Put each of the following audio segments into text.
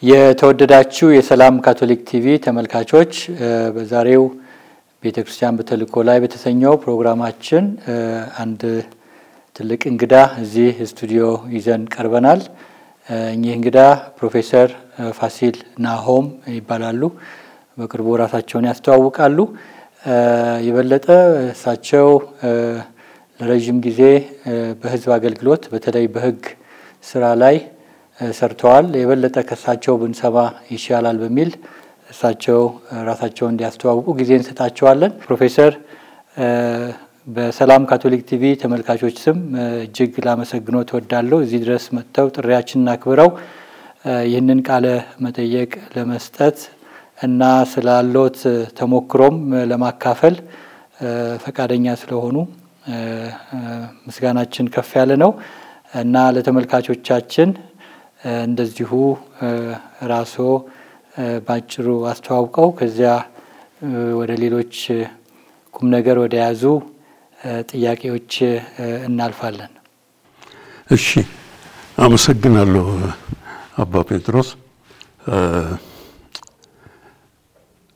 የተወደዳችሁ የሰላም ካቶሊክ ቲቪ ተመልካቾች በዛሬው ቤተክርስቲያን በተልእኮ ላይ በተሰኘው ፕሮግራማችን አንድ ትልቅ እንግዳ እዚህ ስቱዲዮ ይዘን ቀርበናል። እኚህ እንግዳ ፕሮፌሰር ፋሲል ናሆም ይባላሉ። በቅርቡ ራሳቸውን ያስተዋውቃሉ። የበለጠ እሳቸው ለረጅም ጊዜ በህዝብ አገልግሎት በተለይ በህግ ስራ ላይ ሰርተዋል። የበለጠ ከሳቸው ብንሰማ ይሻላል በሚል እሳቸው ራሳቸውን እንዲያስተዋውቁ ጊዜ እንሰጣቸዋለን። ፕሮፌሰር በሰላም ካቶሊክ ቲቪ ተመልካቾች ስም እጅግ ላመሰግኖት እወዳለሁ። እዚህ ድረስ መጥተው ጥሪያችንን አክብረው ይህንን ቃለ መጠየቅ ለመስጠት እና ስላሎት ተሞክሮም ለማካፈል ፈቃደኛ ስለሆኑ ምስጋናችን ከፍ ያለ ነው እና ለተመልካቾቻችን እንደዚሁ ራስዎ ባጭሩ አስተዋውቀው ከዚያ ወደ ሌሎች ቁም ነገር ወደ ያዙ ጥያቄዎች እናልፋለን። እሺ፣ አመሰግናለሁ አባ ጴጥሮስ።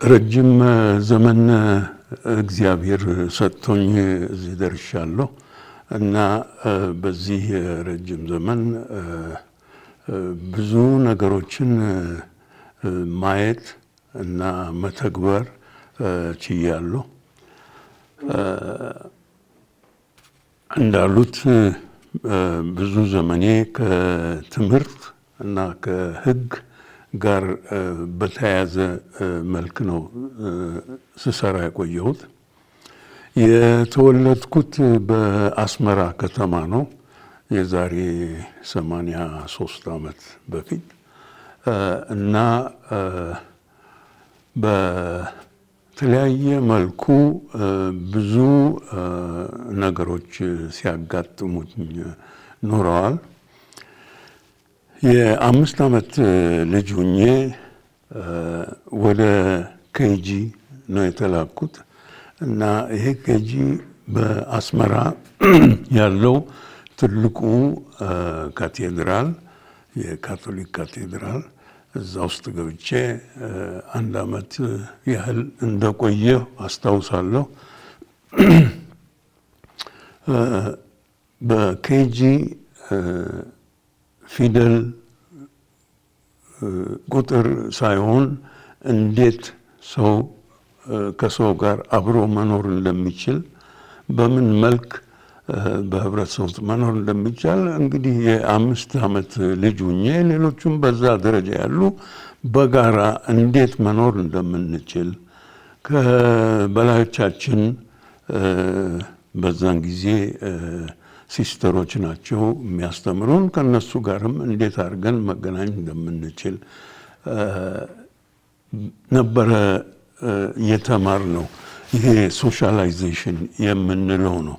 ረጅም ዘመን እግዚአብሔር ሰጥቶኝ እዚህ ደርሻለሁ እና በዚህ ረጅም ዘመን ብዙ ነገሮችን ማየት እና መተግበር ችያለሁ። እንዳሉት ብዙ ዘመኔ ከትምህርት እና ከህግ ጋር በተያያዘ መልክ ነው ስሰራ የቆየሁት። የተወለድኩት በአስመራ ከተማ ነው የዛሬ 83 ዓመት በፊት እና በተለያየ መልኩ ብዙ ነገሮች ሲያጋጥሙኝ ኖረዋል። የ5 ዓመት ልጅ ሆኜ ወደ ኬጂ ነው የተላኩት እና ይሄ ኬጂ በአስመራ ያለው ትልቁ ካቴድራል የካቶሊክ ካቴድራል እዛ ውስጥ ገብቼ 1 ዓመት ያህል እንደቆየሁ አስታውሳለሁ። በኬጂ ፊደል ቁጥር ሳይሆን እንዴት ሰው ከሰው ጋር አብሮ መኖር እንደሚችል በምን መልክ በህብረተሰብ ውስጥ መኖር እንደሚቻል እንግዲህ የ5 ዓመት ልጅ ሆኜ ሌሎቹም በዛ ደረጃ ያሉ በጋራ እንዴት መኖር እንደምንችል ከበላዮቻችን በዛን ጊዜ ሲስተሮች ናቸው የሚያስተምሩን ከነሱ ጋርም እንዴት አድርገን መገናኘት እንደምንችል ነበረ የተማርነው። ይሄ ሶሻላይዜሽን የምንለው ነው።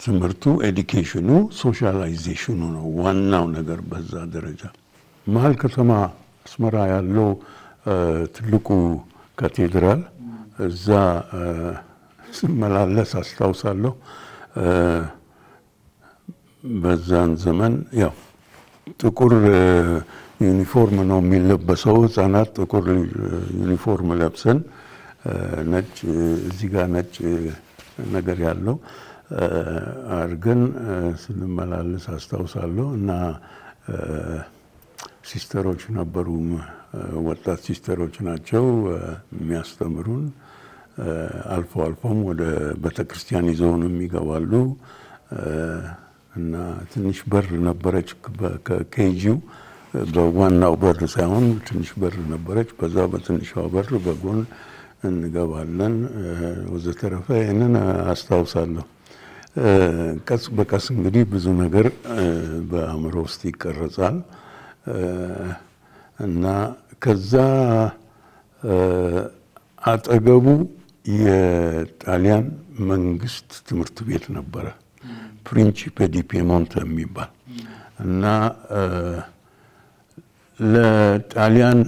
ትምህርቱ ኤዱኬሽኑ ሶሻላይዜሽኑ ነው ዋናው ነገር። በዛ ደረጃ መሀል ከተማ አስመራ ያለው ትልቁ ካቴድራል እዛ ስመላለስ አስታውሳለሁ። በዛን ዘመን ያው ጥቁር ዩኒፎርም ነው የሚለበሰው። ህፃናት ጥቁር ዩኒፎርም ለብሰን ነጭ እዚህ ጋር ነጭ ነገር ያለው አርገን ስንመላለስ አስታውሳለሁ እና ሲስተሮች ነበሩ፣ ወጣት ሲስተሮች ናቸው የሚያስተምሩን። አልፎ አልፎም ወደ ቤተክርስቲያን ይዘውን የሚገባሉ እና ትንሽ በር ነበረች ከኬጂው በዋናው በር ሳይሆን ትንሽ በር ነበረች። በዛ በትንሿ በር በጎን እንገባለን ወዘተረፈ። ይህንን አስታውሳለሁ። ቀስ በቀስ እንግዲህ ብዙ ነገር በአእምሮ ውስጥ ይቀረጻል እና ከዛ አጠገቡ የጣሊያን መንግስት ትምህርት ቤት ነበረ፣ ፕሪንሲፔ ዲ ፒየሞንተ የሚባል እና ለጣሊያን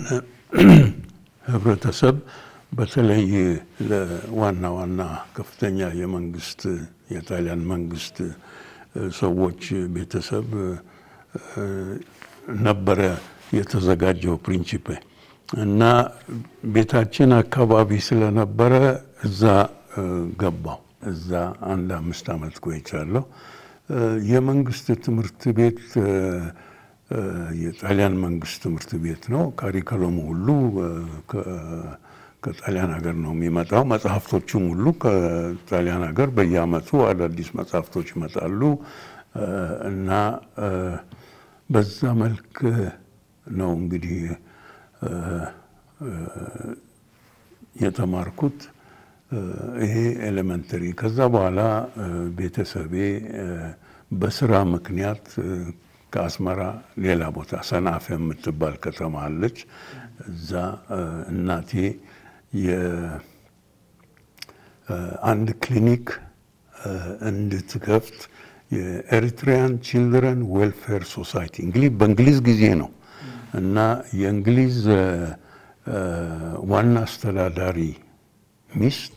ህብረተሰብ በተለይ ለዋና ዋና ከፍተኛ የመንግስት የጣሊያን መንግስት ሰዎች ቤተሰብ ነበረ የተዘጋጀው ፕሪንሲፔ እና ቤታችን አካባቢ ስለነበረ እዛ ገባው። እዛ 5 ዓመት ቆይቻለሁ። የመንግስት ትምህርት ቤት የጣሊያን መንግስት ትምህርት ቤት ነው። ካሪኩለሙ ሁሉ ከጣሊያን ሀገር ነው የሚመጣው። መጽሐፍቶቹም ሁሉ ከጣሊያን ሀገር በየአመቱ አዳዲስ መጽሐፍቶች ይመጣሉ እና በዛ መልክ ነው እንግዲህ የተማርኩት። ይሄ ኤሌመንተሪ። ከዛ በኋላ ቤተሰቤ በስራ ምክንያት ከአስመራ ሌላ ቦታ ሰናፌ የምትባል ከተማ አለች። እዛ እናቴ የአንድ ክሊኒክ እንድትከፍት የኤሪትሪያን ቺልድረን ዌልፌር ሶሳይቲ በእንግሊዝ ጊዜ ነው እና የእንግሊዝ ዋና አስተዳዳሪ ሚስት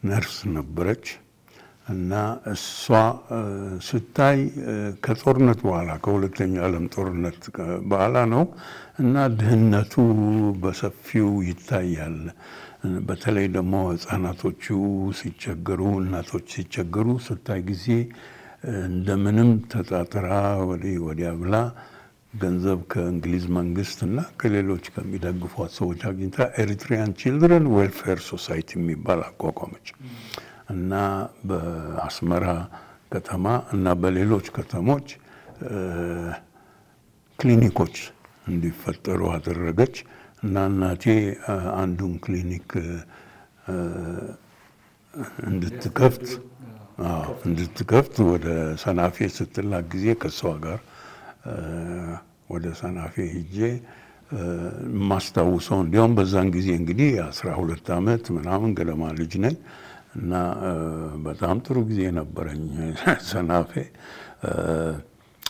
ነርስ ነበረች እና እሷ ስታይ ከጦርነት በኋላ ከሁለተኛው ዓለም ጦርነት በኋላ ነው እና ድህነቱ በሰፊው ይታያል። በተለይ ደግሞ ህፃናቶቹ ሲቸገሩ እናቶች ሲቸገሩ ስታይ ጊዜ እንደምንም ተጣጥራ ወዲያ ብላ ገንዘብ ከእንግሊዝ መንግስት እና ከሌሎች ከሚደግፏት ሰዎች አግኝታ ኤሪትሪያን ቺልድረን ዌልፌር ሶሳይቲ የሚባል አቋቋመች እና በአስመራ ከተማ እና በሌሎች ከተሞች ክሊኒኮች እንዲፈጠሩ አደረገች እና እናቴ አንዱን ክሊኒክ እንድትከፍት ወደ ሰናፌ ስትላክ ጊዜ ከሷ ጋር ወደ ሰናፌ ሄጄ ማስታውሰው እንዲያውም በዛን ጊዜ እንግዲህ 12 ዓመት ምናምን ገደማ ልጅ ነኝ እና በጣም ጥሩ ጊዜ ነበረኝ።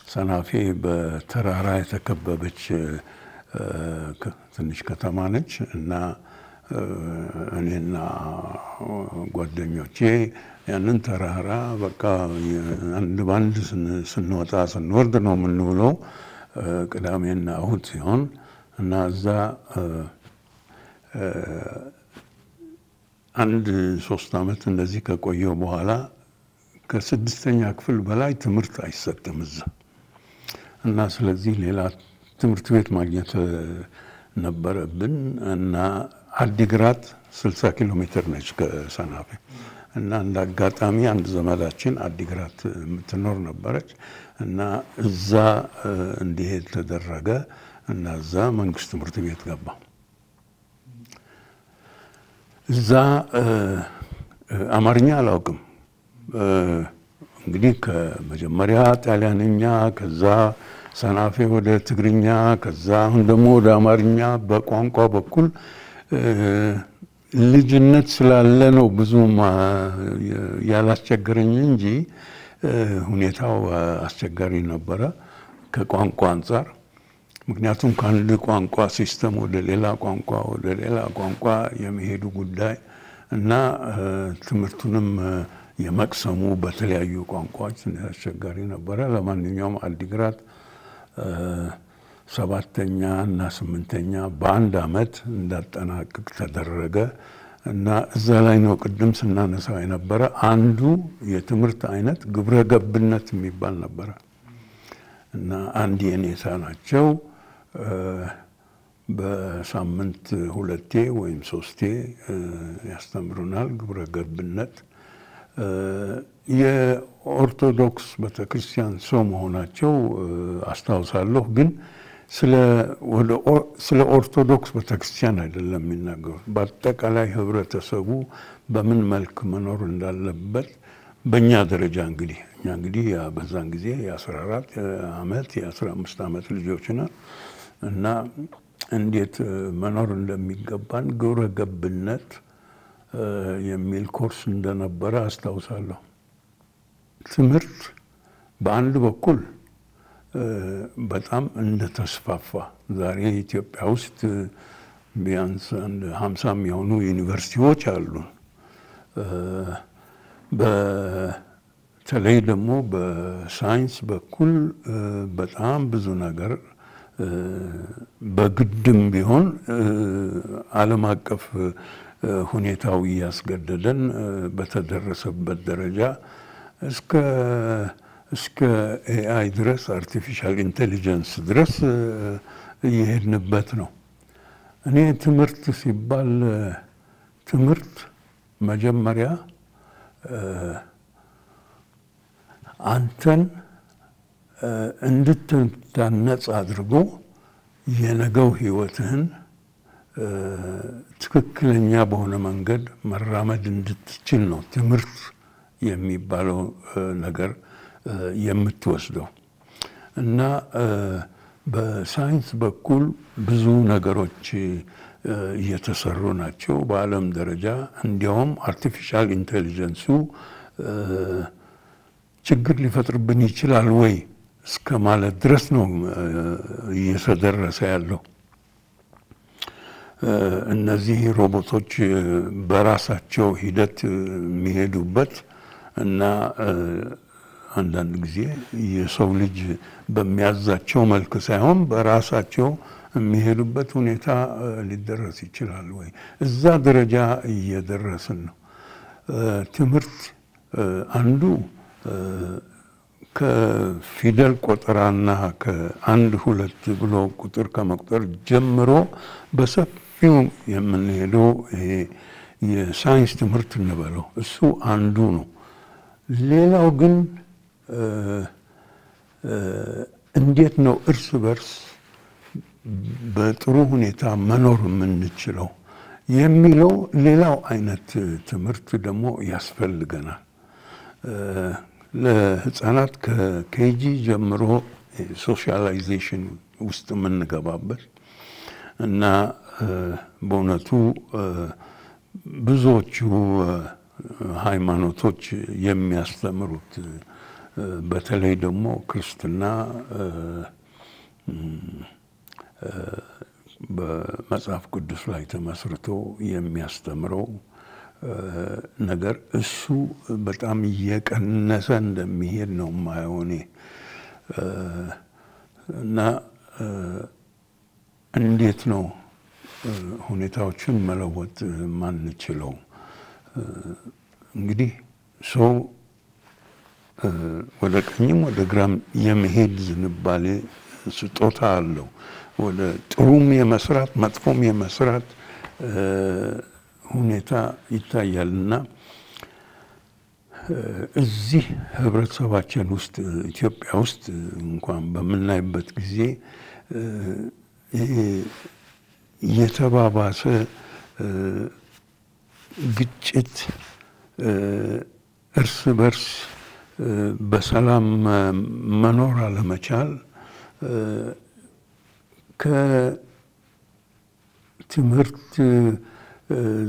ሰናፌ በተራራ የተከበበች ትንሽ ከተማ ነች እና እኔና ጓደኞቼ ያንን ተራራ በቃ አንድ ባንድ ስንወጣ ስንወርድ ነው የምንውለው ቅዳሜና እሁድ ሲሆን እና እዛ 3 ዓመት እንደዚህ ከቆየው በኋላ ከ6ኛ ክፍል በላይ ትምህርት አይሰጥም እዛ እና ስለዚህ ሌላ ትምህርት ቤት ማግኘት ነበረብን እና አዲግራት 60 ኪሎ ሜትር ነች ከሰናፌ እና እንዳጋጣሚ አንድ ዘመዳችን አዲግራት የምትኖር ነበረች እና እዛ እንዲሄድ ተደረገ እና እዛ መንግስት ትምህርት ቤት ገባ። እዛ አማርኛ አላውቅም። እንግዲህ ከመጀመሪያ ጣሊያንኛ ከዛ ሰናፌ ወደ ትግርኛ ከዛ አሁን ደግሞ ወደ አማርኛ በቋንቋ በኩል ልጅነት ስላለ ነው ብዙም ያላስቸገረኝ እንጂ ሁኔታው አስቸጋሪ ነበረ ከቋንቋ አንፃር። ምክንያቱም ከአንድ ቋንቋ ሲስተም ወደ ሌላ ቋንቋ የመሄዱ ጉዳይ እና ትምህርቱንም የመቅሰሙ በተለያዩ ቋንቋዎች አስቸጋሪ ነበረ። ለማንኛውም አዲግራት 7ኛ እና 8ኛ በአንድ አመት እንዳጠናቅቅ ተደረገ እና እዛ ላይ ነው ቅድም ስናነሳው የነበረ አንዱ የትምህርት አይነት ግብረ ገብነት የሚባል ነበረ እና አንድ የኔታ ናቸው በሳምንት 2 ወይም 3 ያስተምሩናል ግብረ ገብነት። የኦርቶዶክስ ቤተክርስቲያን ሰው መሆናቸው አስታውሳለሁ ግን ስለ ኦርቶዶክስ ቤተክርስቲያን አይደለም የሚናገሩት። በአጠቃላይ ህብረተሰቡ በምን መልክ መኖር እንዳለበት በእኛ ደረጃ እንግዲህ እኛ እንግዲህ በዛን ጊዜ የ14 ዓመት የ15 ዓመት ልጆች ነን እና እንዴት መኖር እንደሚገባን ግብረ ገብነት የሚል ኮርስ እንደነበረ አስታውሳለሁ። ትምህርት በአንድ በኩል በጣም እንደተስፋፋ ዛሬ ኢትዮጵያ ውስጥ ቢያንስ 50 የሚሆኑ ዩኒቨርሲቲዎች አሉ። በተለይ ደግሞ በሳይንስ በኩል በጣም ብዙ ነገር በግድም ቢሆን ዓለም አቀፍ ሁኔታው ያስገደደን በተደረሰበት ደረጃ እስከ AI ድረስ አርቲፊሻል ኢንቴሊጀንስ ድረስ እየሄድንበት ነው። እኔ ትምህርት ሲባል ትምህርት መጀመሪያ አንተን እንድትታነጽ አድርጎ የነገው ህይወትህን ትክክለኛ በሆነ መንገድ መራመድ እንድትችል ነው ትምህርት የሚባለው ነገር የምትወስደው። እና በሳይንስ በኩል ብዙ ነገሮች እየተሰሩ ናቸው በዓለም ደረጃ። እንዲያውም አርቲፊሻል ኢንቴሊጀንሱ ችግር ሊፈጥርብን ይችላል ወይ እስከ ማለት ድረስ ነው እየተደረሰ ያለው። እነዚህ ሮቦቶች በራሳቸው ሂደት የሚሄዱበት እና አንዳንድ ጊዜ የሰው ልጅ በሚያዛቸው መልክ ሳይሆን በራሳቸው የሚሄዱበት ሁኔታ ሊደረስ ይችላል ወይ? እዛ ደረጃ እየደረስን ነው። ትምህርት አንዱ ከፊደል ቆጠራና ከአንድ ሁለት ብሎ ቁጥር ከመቁጠር ጀምሮ በሰፊው የምንሄደው የሳይንስ ትምህርት እንበለው እሱ አንዱ ነው። ሌላው ግን እንዴት ነው እርስ በርስ በጥሩ ሁኔታ መኖር የምንችለው የሚለው ሌላው አይነት ትምህርት ደግሞ ያስፈልገናል። ለህፃናት ከኬጂ ጀምሮ ሶሻላይዜሽን ውስጥ የምንገባበት እና በእውነቱ ብዙዎቹ ሃይማኖቶች የሚያስተምሩት በተለይ ደግሞ ክርስትና በመጽሐፍ ቅዱስ ላይ ተመስርቶ የሚያስተምረው ነገር እሱ በጣም እየቀነሰ እንደሚሄድ ነው የማየው እኔ። እና እንዴት ነው ሁኔታዎችን መለወጥ ማንችለው? እንግዲህ ሰው ወደ ቀኝም ወደ ግራም የመሄድ ዝንባሌ ስጦታ አለው። ወደ ጥሩም የመስራት መጥፎም የመስራት ሁኔታ ይታያልና እዚህ ህብረተሰባችን ውስጥ ኢትዮጵያ ውስጥ እንኳን በምናይበት ጊዜ የተባባሰ ግጭት እርስ በርስ በሰላም መኖር አለመቻል ከትምህርት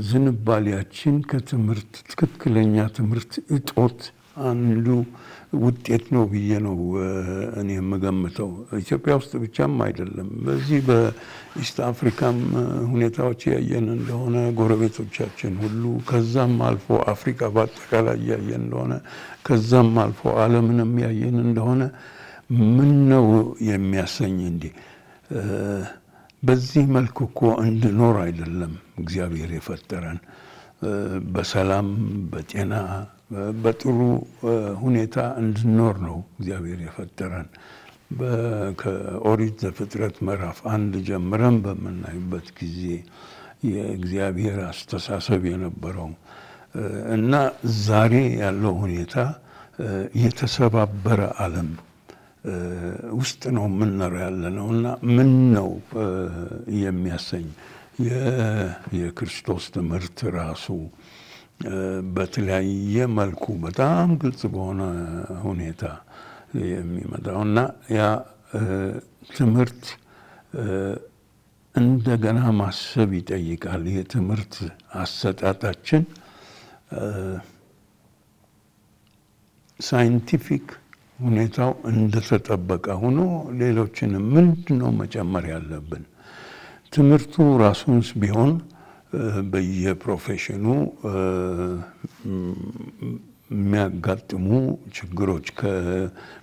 ዝንባሌያችን ከትምህርት ትክክለኛ ትምህርት እጦት አንዱ ውጤት ነው ብዬ ነው እኔ የምገምተው። ኢትዮጵያ ውስጥ ብቻም አይደለም፣ በዚህ በኢስት አፍሪካም ሁኔታዎች ያየን እንደሆነ ጎረቤቶቻችን ሁሉ ከዛም አልፎ አፍሪካ በአጠቃላይ ያየን እንደሆነ ከዛም አልፎ ዓለምንም ያየን እንደሆነ ምን ነው የሚያሰኝ እንዴ? በዚህ መልኩ እኮ እንድኖር አይደለም እግዚአብሔር የፈጠረን። በሰላም በጤና በጥሩ ሁኔታ እንድኖር ነው እግዚአብሔር የፈጠረን። ከኦሪት ዘፍጥረት ምዕራፍ 1 ጀምረን በምናይበት ጊዜ የእግዚአብሔር አስተሳሰብ የነበረው እና ዛሬ ያለው ሁኔታ የተሰባበረ ዓለም ውስጥ ነው የምንኖረው ያለነውና ምን ነው የሚያሰኝ የክርስቶስ ትምህርት ራሱ በተለያየ መልኩ በጣም ግልጽ በሆነ ሁኔታ የሚመጣውና ያ ትምህርት እንደገና ማሰብ ይጠይቃል። የትምህርት አሰጣጣችን ሳይንቲፊክ ሁኔታው እንደተጠበቀ ሆኖ ሌሎችንም ምንድነው መጨመር ያለብን? ትምህርቱ ራሱንስ ቢሆን በየፕሮፌሽኑ የሚያጋጥሙ ችግሮች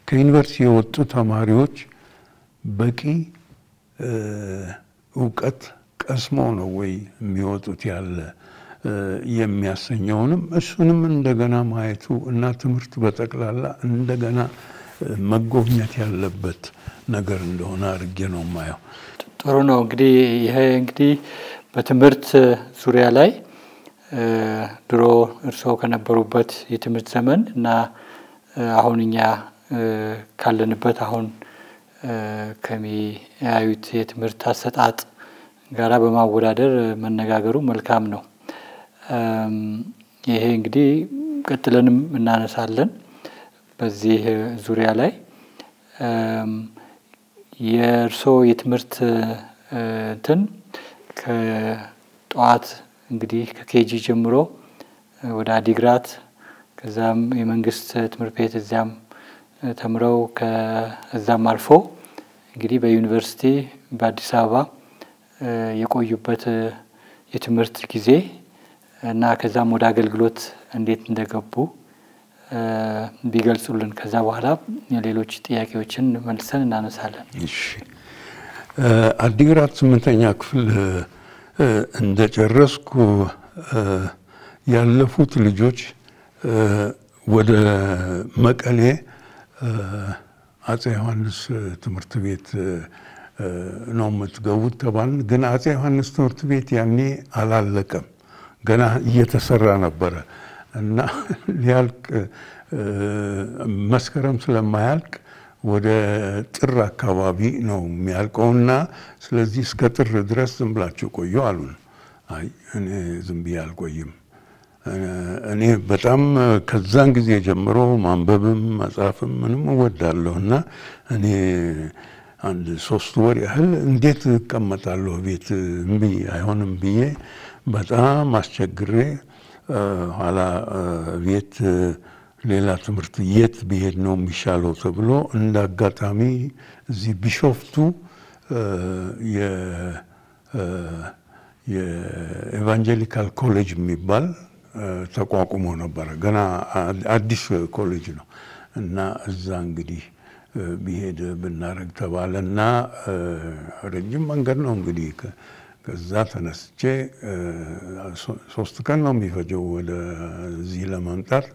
ከዩኒቨርሲቲ የወጡ ተማሪዎች በቂ እውቀት ቀስሞ ነው ወይ የሚወጡት ያለ የሚያሰኘውንም እሱንም እንደገና ማየቱ እና ትምህርት በጠቅላላ እንደገና መጎብኘት ያለበት ነገር እንደሆነ አድርጌ ነው የማየው። ጥሩ ነው። እንግዲህ ይሄ እንግዲህ በትምህርት ዙሪያ ላይ ድሮ እርስዎ ከነበሩበት የትምህርት ዘመን እና አሁን እኛ ካለንበት አሁን ከሚያዩት የትምህርት አሰጣጥ ጋራ በማወዳደር መነጋገሩ መልካም ነው። ይሄ እንግዲህ ቀጥለንም እናነሳለን በዚህ ዙሪያ ላይ የእርስዎ የትምህርት እንትን ከጠዋት እንግዲህ ከኬጂ ጀምሮ ወደ አዲግራት ከዛም የመንግስት ትምህርት ቤት እዚያም ተምረው ከዛም አልፎ እንግዲህ በዩኒቨርሲቲ በአዲስ አበባ የቆዩበት የትምህርት ጊዜ እና ከዛም ወደ አገልግሎት እንዴት እንደገቡ ቢገልጹልን ከዛ በኋላ ሌሎች ጥያቄዎችን መልሰን እናነሳለን። እሺ አዲግራት 8ኛ ክፍል እንደጨረስኩ ያለፉት ልጆች ወደ መቀሌ አጼ ዮሐንስ ትምህርት ቤት ነው የምትገቡት ተባልን። ግን አጼ ዮሐንስ ትምህርት ቤት ያኔ አላለቀም፣ ገና እየተሰራ ነበረ እና ሊያልቅ መስከረም ስለማያልቅ ወደ ጥር አካባቢ ነው የሚያልቀውና ስለዚህ እስከ ጥር ድረስ ዝም ብላችሁ ቆዩ አሉን። አይ እኔ ዝም ብዬ አልቆይም። እኔ በጣም ከዛን ጊዜ ጀምሮ ማንበብም መጻፍም ምንም እወዳለሁና እኔ አንድ 3 ወር ያህል እንዴት እቀመጣለሁ ቤት እምቢ አይሆንም ብዬ በጣም አስቸግሬ ኋላ ቤት ሌላ ትምህርት የት ብሄድ ነው የሚሻለው ተብሎ እንዳጋጣሚ እዚህ ቢሾፍቱ የኤቫንጀሊካል ኮሌጅ የሚባል ተቋቁሞ ነበር። ገና አዲስ ኮሌጅ ነው እና እዛ እንግዲህ ቢሄድ ብናረግ ተባለና ረጅም መንገድ ነው እንግዲህ ከዛ ተነስቼ 3 ቀን ነው የሚፈጀው ወደዚህ ለማምጣት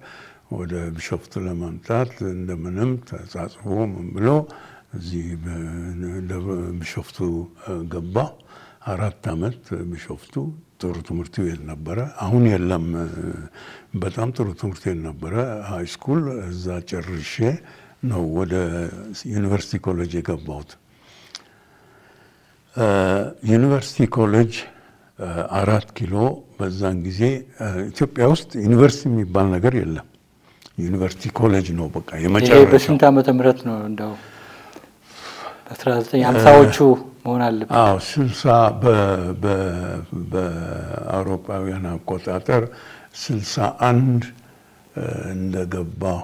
ወደ ቢሾፍቱ ለማምጣት እንደምንም ተጻጽፎ ምን ብሎ እዚህ ቢሾፍቱ ገባ። 4 ዓመት ቢሾፍቱ ጥሩ ትምህርት ቤት ነበረ። አሁን የለም፣ በጣም ጥሩ ትምህርት ቤት ነበረ። ሃይ ስኩል እዛ ጨርሼ ነው ወደ ዩኒቨርሲቲ ኮሌጅ የገባሁት። ዩኒቨርሲቲ ኮሌጅ 4 ኪሎ በዛን ጊዜ ኢትዮጵያ ውስጥ ዩኒቨርሲቲ የሚባል ነገር የለም። ዩኒቨርሲቲ ኮሌጅ ነው በቃ የመጨረሻው። በስንት ዓመተ ምህረት ነው እንደው? በ1950ዎቹ መሆን አለበት። አዎ 60 በአውሮፓውያን አቆጣጠር 61 እንደገባው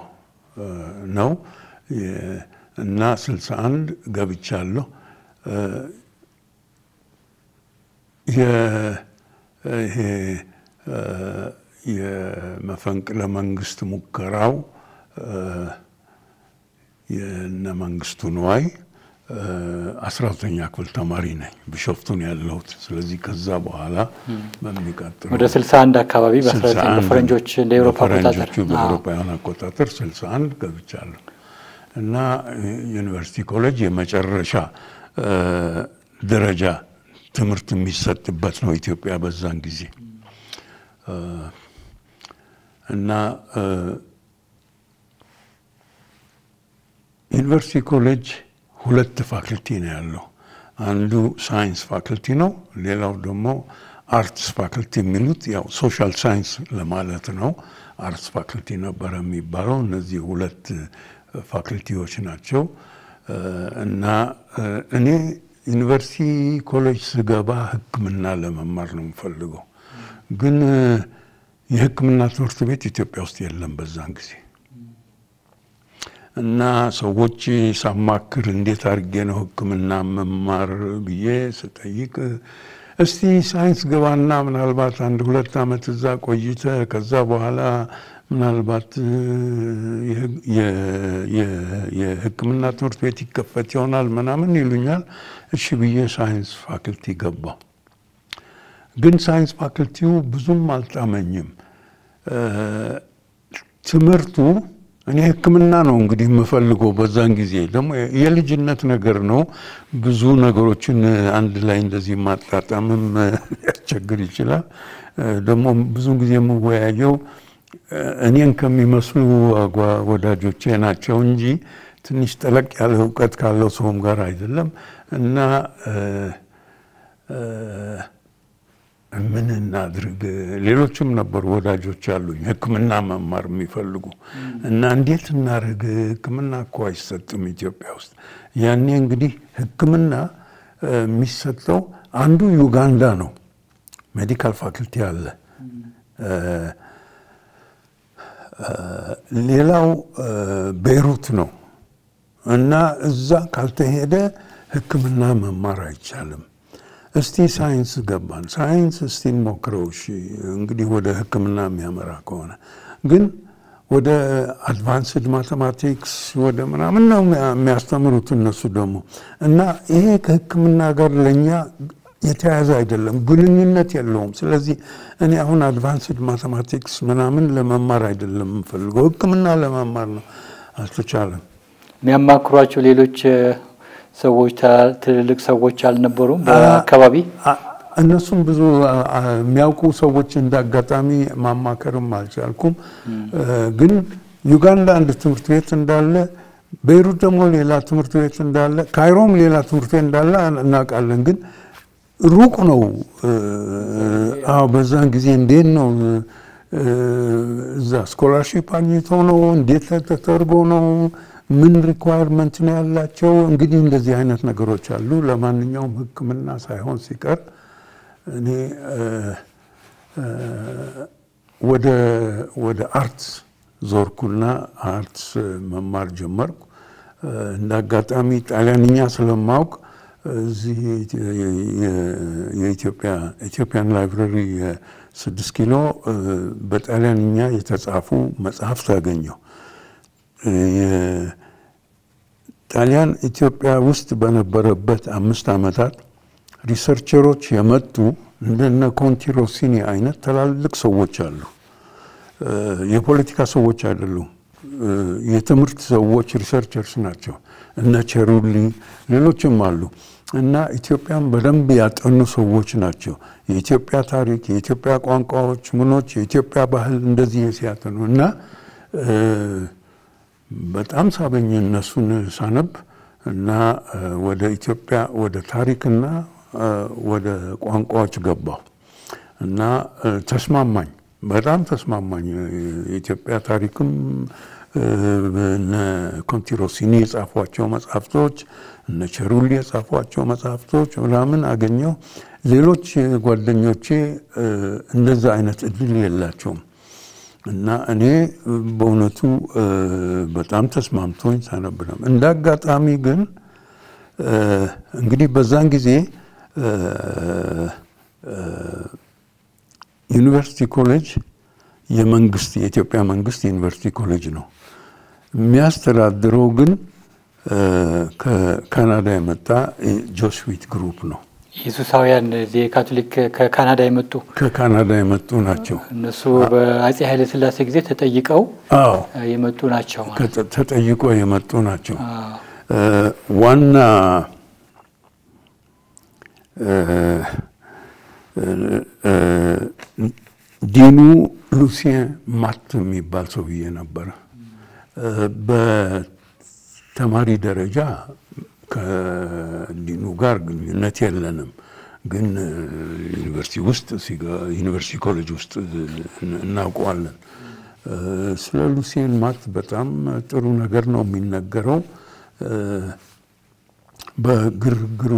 ነው እና 61 ገብቻለሁ። ይሄ የመፈንቅለ መንግስት ሙከራው የነ መንግስቱ ንዋይ 12ኛ ክፍል ተማሪ ነኝ። ቢሾፍቱን ያለሁት። ስለዚህ ከዛ በኋላ በሚቀጥለው ወደ 61 አካባቢ በፈረንጆች እንደ አውሮፓ አቆጣጠር በአውሮፓውያን አቆጣጠር 61 ገብቻለሁ እና ዩኒቨርሲቲ ኮሌጅ የመጨረሻ ደረጃ ትምህርት የሚሰጥበት ነው ኢትዮጵያ በዛን ጊዜ እና ዩኒቨርሲቲ ኮሌጅ 2 ፋክልቲ ነው ያለው። አንዱ ሳይንስ ፋክልቲ ነው፣ ሌላው ደግሞ አርትስ ፋክልቲ የሚሉት ያው ሶሻል ሳይንስ ለማለት ነው። አርትስ ፋክልቲ ነበር የሚባለው። እነዚህ 2 ፋክልቲዎች ናቸው እና እኔ ዩኒቨርሲቲ ኮሌጅ ስገባ ሕክምና ለመማር ነው የምፈልገው። ግን የሕክምና ትምህርት ቤት ኢትዮጵያ ውስጥ የለም በዛን ጊዜ እና ሰዎች ሳማክር እንዴት አድርጌ ነው ሕክምና መማር ብዬ ስጠይቅ እስቲ ሳይንስ ግባና ምናልባት 1-2 ዓመት እዛ ቆይተ ከዛ በኋላ ምናልባት የሕክምና ትምህርት ቤት ይከፈት ይሆናል ምናምን ይሉኛል። እሺ ብዬ ሳይንስ ፋክልቲ ገባሁ። ግን ሳይንስ ፋክልቲው ብዙም አልጣመኝም። ትምህርቱ እኔ ሕክምና ነው እንግዲህ የምፈልገው በዛን ጊዜ ደግሞ የልጅነት ነገር ነው። ብዙ ነገሮችን አንድ ላይ እንደዚህ ማጣጣምም ያስቸግር ይችላል። ደግሞ ብዙ ጊዜ የምወያየው እኔን ከሚመስሉ ወዳጆቼ ናቸው እንጂ ትንሽ ጠለቅ ያለ እውቀት ካለው ሰውም ጋር አይደለም። እና ምን እናድርግ ሌሎችም ነበሩ ወዳጆች አሉኝ ሕክምና መማር የሚፈልጉ እና እንዴት እናድርግ ሕክምና እኮ አይሰጥም ኢትዮጵያ ውስጥ። ያኔ እንግዲህ ሕክምና የሚሰጠው አንዱ ዩጋንዳ ነው፣ ሜዲካል ፋክልቲ አለ። ሌላው ቤይሩት ነው እና እዛ ካልተሄደ ሕክምና መማር አይቻልም። እስቲ ሳይንስ ገባን። ሳይንስ እስቲ እንሞክረው እሺ እንግዲህ ወደ ሕክምና የሚያመራ ከሆነ ግን ወደ አድቫንስድ ማቴማቲክስ ወደ ምናምን ነው የሚያስተምሩት እነሱ ደግሞ እና ይሄ ከሕክምና ጋር ለኛ የተያያዘ አይደለም፣ ግንኙነት የለውም። ስለዚህ እኔ አሁን አድቫንስድ ማቴማቲክስ ምናምን ለመማር አይደለም የምፈልገው፣ ሕክምና ለመማር ነው። አልተቻለም። የሚያማክሯቸው ሌሎች ሰዎች ትልልቅ ሰዎች አልነበሩም በአካባቢ? እነሱም ብዙ የሚያውቁ ሰዎች እንዳጋጣሚ ማማከርም አልቻልኩም። ግን ዩጋንዳ አንድ ትምህርት ቤት እንዳለ፣ ቤይሩት ደግሞ ሌላ ትምህርት ቤት እንዳለ፣ ካይሮም ሌላ ትምህርት ቤት እንዳለ እናውቃለን። ግን ሩቅ ነው። አዎ በዛን ጊዜ እንዴት ነው እዛ ስኮላርሺፕ አግኝቶ ነው እንዴት ተደርጎ ነው ምን ሪኳየርመንት ነው ያላቸው? እንግዲህ እንደዚህ አይነት ነገሮች አሉ። ለማንኛውም ሕክምና ሳይሆን ሲቀር እኔ ወደ አርትስ ዞርኩና አርትስ መማር ጀመርኩ። እንዳጋጣሚ ጣሊያንኛ ስለማውቅ እዚህ የኢትዮጵያን ላይብረሪ 6 ኪሎ በጣሊያንኛ የተጻፉ መጽሐፍት አገኘሁ። ጣሊያን ኢትዮጵያ ውስጥ በነበረበት 5 ዓመታት ሪሰርቸሮች የመጡ እንደነ ኮንቲ ሮሲኒ አይነት ትላልቅ ሰዎች አሉ። የፖለቲካ ሰዎች አይደሉም፣ የትምህርት ሰዎች ሪሰርቸርስ ናቸው። እነ ቸሩሊ ሌሎችም አሉ እና ኢትዮጵያን በደንብ ያጠኑ ሰዎች ናቸው። የኢትዮጵያ ታሪክ፣ የኢትዮጵያ ቋንቋዎች፣ ምኖች፣ የኢትዮጵያ ባህል እንደዚህ ሲያጠኑ እና በጣም ሳበኝ እነሱን ሳነብ እና ወደ ኢትዮጵያ ወደ ታሪክና ወደ ቋንቋዎች ገባሁ እና ተስማማኝ፣ በጣም ተስማማኝ። የኢትዮጵያ ታሪክም እነ ኮንቲ ሮሲኒ የጻፏቸው መጽሐፍቶች፣ እነ ቸሩሊ የጻፏቸው መጽሐፍቶች ምናምን አገኘሁ። ሌሎች ጓደኞቼ እንደዛ አይነት እድል የላቸውም እና እኔ በእውነቱ በጣም ተስማምቶኝ ሳነብነው። እንዳጋጣሚ ግን እንግዲህ በዛን ጊዜ ዩኒቨርሲቲ ኮሌጅ የመንግስት የኢትዮጵያ መንግስት ዩኒቨርሲቲ ኮሌጅ ነው የሚያስተዳድረው። ግን ከካናዳ የመጣ ጆስዊት ግሩፕ ነው። ኢየሱሳውያን የካቶሊክ ከካናዳ የመጡ ናቸው። እነሱ በአፄ ኃይለ ሥላሴ ጊዜ ተጠይቀው የመጡ ናቸው ማለት ተጠይቀው የመጡ ናቸው። ዋና ዲኑ ሉሲየን ማት የሚባል ሰውዬ ነበረ። በተማሪ ደረጃ ከዲኑ ጋር ግንኙነት የለንም፣ ግን ዩኒቨርሲቲ ውስጥ ዩኒቨርሲቲ ኮሌጅ ውስጥ እናውቀዋለን። ስለ ሉሲየን ማት በጣም ጥሩ ነገር ነው የሚነገረው። በግርግሩ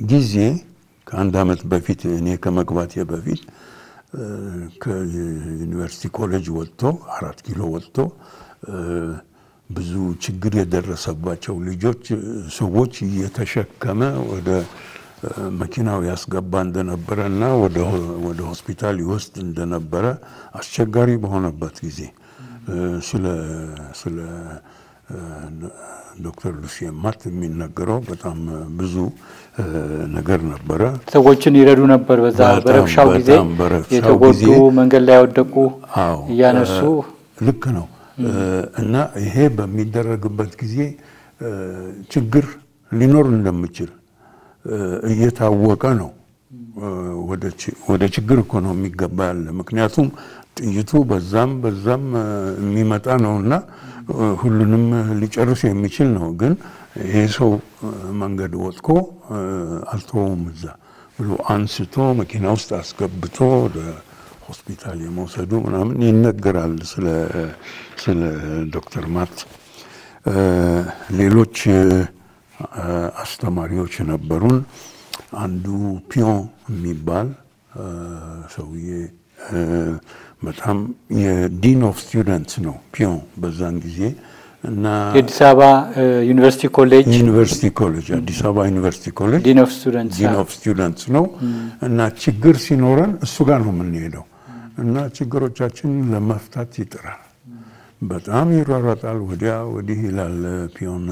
ጊዜ ከአንድ ዓመት በፊት እኔ ከመግባቴ በፊት ከዩኒቨርሲቲ ኮሌጅ ወጥቶ 4 ኪሎ ወጥቶ ብዙ ችግር የደረሰባቸው ሰዎች እየተሸከመ መኪናው ያስገባ እንደነበረና ወደ ሆስፒታል ይወስድ እንደነበረ አስቸጋሪ በሆነበት ጊዜ ስለ ዶክተር ሉሲየን ማት የሚነገረው በጣም ብዙ ነገር ነበረ። ሰዎችን ይረዱ ነበር በዛ በረብሻው ጊዜ የተጎዱ መንገድ ላይ ያወደቁ ያነሱ ልክ ነው። እና ይሄ በሚደረግበት ጊዜ ችግር ሊኖር እንደሚችል እየታወቀ ነው ወደ ችግር እኮ ነው የሚገባ ያለ። ምክንያቱም ጥይቱ በዛም የሚመጣ ነውና ሁሉንም ሊጨርስ የሚችል ነው። ግን ይሄ ሰው መንገድ ወጥቶ አልተወውም እዛ ብሎ አንስቶ መኪና ውስጥ አስገብቶ ወደ ሆስፒታል የመውሰዱ ምናምን ይነገራል ስለ ዶክተር ማት። ሌሎች አስተማሪዎች ነበሩን። አንዱ ፒዮን የሚባል ሰውዬ በጣም የዲን ኦፍ ስቱደንትስ ነው ፒዮን በዛን ጊዜ እና የአዲስ አበባ ዩኒቨርሲቲ ኮሌጅ አዲስ አበባ ዩኒቨርሲቲ ኮሌጅ ዲን ኦፍ ስቱደንትስ ነው። እና ችግር ሲኖረን እሱ ጋር ነው የምንሄደው እና ችግሮቻችንን ለመፍታት ይጥራል። በጣም ይሯሯጣል፣ ወዲያ ወዲህ ይላል ፒዮን።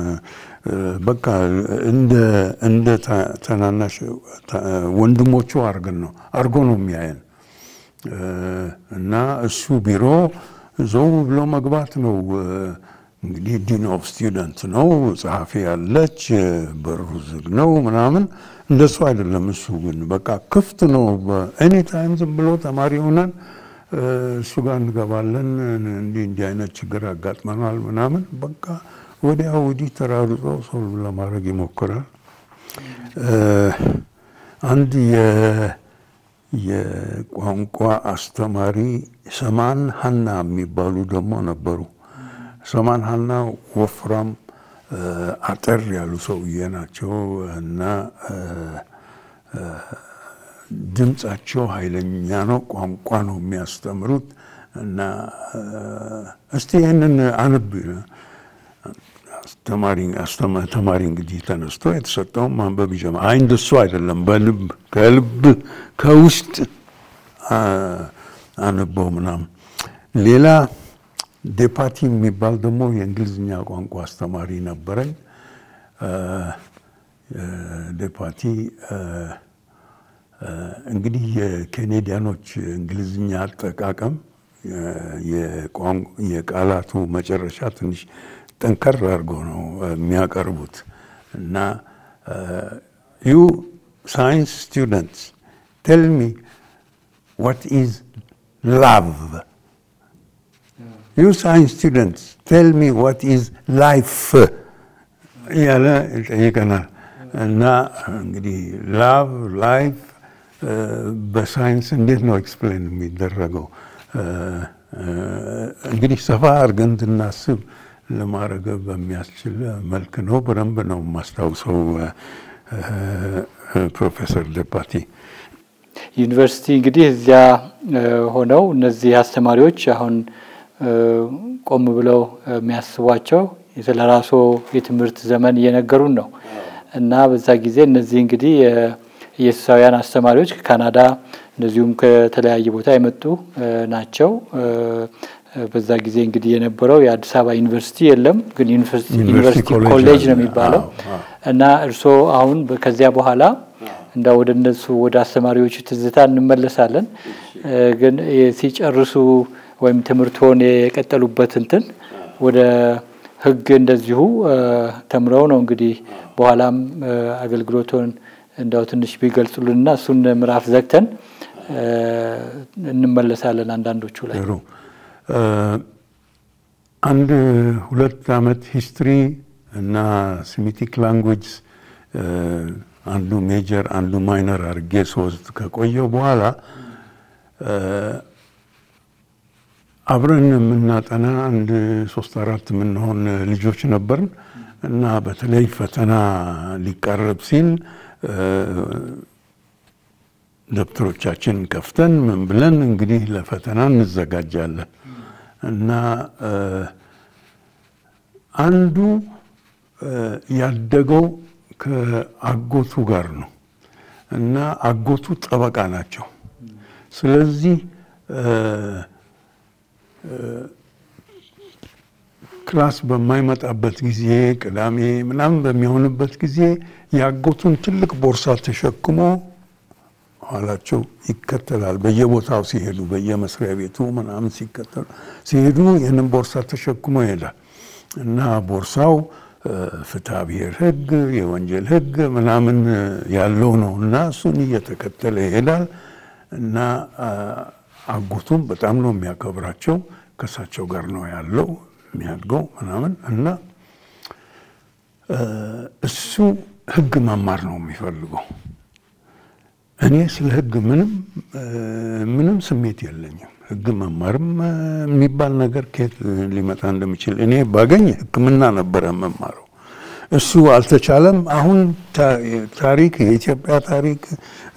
በቃ እንደ ተናናሽ ወንድሞቹ አርጎ ነው የሚያየን። እና እሱ ቢሮ ዘው ብሎ መግባት ነው። እንግዲህ ዲን ኦፍ ስቱደንት ነው፣ ጸሐፊ ያለች፣ በሩ ዝግ ነው ምናምን። እንደሱ አይደለም። እሱ ግን በቃ ክፍት ነው። ኤኒ ታይም ዝም ብሎ ተማሪ ሆነን እሱ ጋር እንገባለን። እንዲህ አይነት ችግር አጋጥመናል ምናምን በቃ ወዲያ ወዲህ ተራርጦ ሶልቭ ለማድረግ ይሞክራል። አንድ የቋንቋ አስተማሪ ሰማን ሀና የሚባሉ ደግሞ ነበሩ። ሰማን ሀና ወፍራም አጠር ያሉ ሰውዬ ናቸው እና ድምጻቸው ኃይለኛ ነው። ቋንቋ ነው የሚያስተምሩት እና እስቲ ይሄንን አንብ ተማሪ እንግዲህ ተነስቶ የተሰጠው ማንበብ ይጀምራል። አይ እንደሱ አይደለም፣ ከልብ ከውስጥ አንበው ምናምን። ሌላ ዴፓቲ የሚባል ደግሞ የእንግሊዝኛ ቋንቋ አስተማሪ ነበረኝ። ዴፓቲ እንግዲህ የኬኔዲያኖች እንግሊዝኛ አጠቃቀም የቃላቱ መጨረሻ ትንሽ ጠንከር አድርጎ ነው የሚያቀርቡት እና you science students tell me what is love. You science students tell me what is life. ያለ ይጠይቀናል እና እንግዲህ ላቭ ላይፍ በሳይንስ እንዴት ነው ኤክስፕሌን የሚደረገው? እንግዲህ ሰፋ አድርገን እንድናስብ ለማድረግ በሚያስችል መልክ ነው። በደንብ ነው ማስታውሰው። ፕሮፌሰር ዴፓቲ ዩኒቨርሲቲ እንግዲህ እዚያ ሆነው እነዚህ አስተማሪዎች አሁን ቆም ብለው የሚያስቧቸው ስለራሱ የትምህርት ዘመን እየነገሩን ነው እና በዛ ጊዜ እነዚህ እንግዲህ የኢየሱሳውያን አስተማሪዎች ከካናዳ እንደዚሁም ከተለያየ ቦታ የመጡ ናቸው። በዛ ጊዜ እንግዲህ የነበረው የአዲስ አበባ ዩኒቨርሲቲ የለም፣ ግን ዩኒቨርሲቲ ኮሌጅ ነው የሚባለው እና እርሶ አሁን ከዚያ በኋላ እንዳ ወደ እነሱ ወደ አስተማሪዎቹ ትዝታ እንመለሳለን። ግን ሲጨርሱ ወይም ትምህርቶን የቀጠሉበት እንትን ወደ ህግ እንደዚሁ ተምረው ነው እንግዲህ በኋላም አገልግሎቱን እንዳው ትንሽ ቢገልጹልንና እሱን ምዕራፍ ዘግተን እንመለሳለን አንዳንዶቹ ላይ። አንድ 2 ዓመት ሂስትሪ እና ሴሚቲክ ላንጉዌጅ አንዱ ሜጀር አንዱ ማይነር አድርጌ ሶስት ከቆየው በኋላ አብረን የምናጠና አንድ 3-4 የምንሆን ልጆች ነበርን እና በተለይ ፈተና ሊቀርብ ሲል ደብተሮቻችን ከፍተን ምን ብለን እንግዲህ ለፈተና እንዘጋጃለን እና አንዱ ያደገው ከአጎቱ ጋር ነው እና አጎቱ ጠበቃ ናቸው። ስለዚህ ክላስ በማይመጣበት ጊዜ ቅዳሜ ምናምን በሚሆንበት ጊዜ ያጎቱን ትልቅ ቦርሳ ተሸክሞ ኋላቸው ይከተላል። በየቦታው ሲሄዱ በየመስሪያ ቤቱ ምናምን ሲሄዱ ይህንን ቦርሳ ተሸክሞ ይሄዳል እና ቦርሳው ፍትሐ ብሔር ሕግ የወንጀል ሕግ ምናምን ያለው ነው እና እሱን እየተከተለ ይሄዳል እና አጎቱም በጣም ነው የሚያከብራቸው። ከሳቸው ጋር ነው ያለው የሚያድገው ምናምን እና እሱ ሕግ መማር ነው የሚፈልገው። እኔ ስለ ሕግ ምንም ስሜት የለኝም። ሕግ መማርም የሚባል ነገር ከየት ሊመጣ እንደሚችል እኔ ባገኝ ሕክምና ነበረ መማረው። እሱ አልተቻለም። አሁን ታሪክ የኢትዮጵያ ታሪክ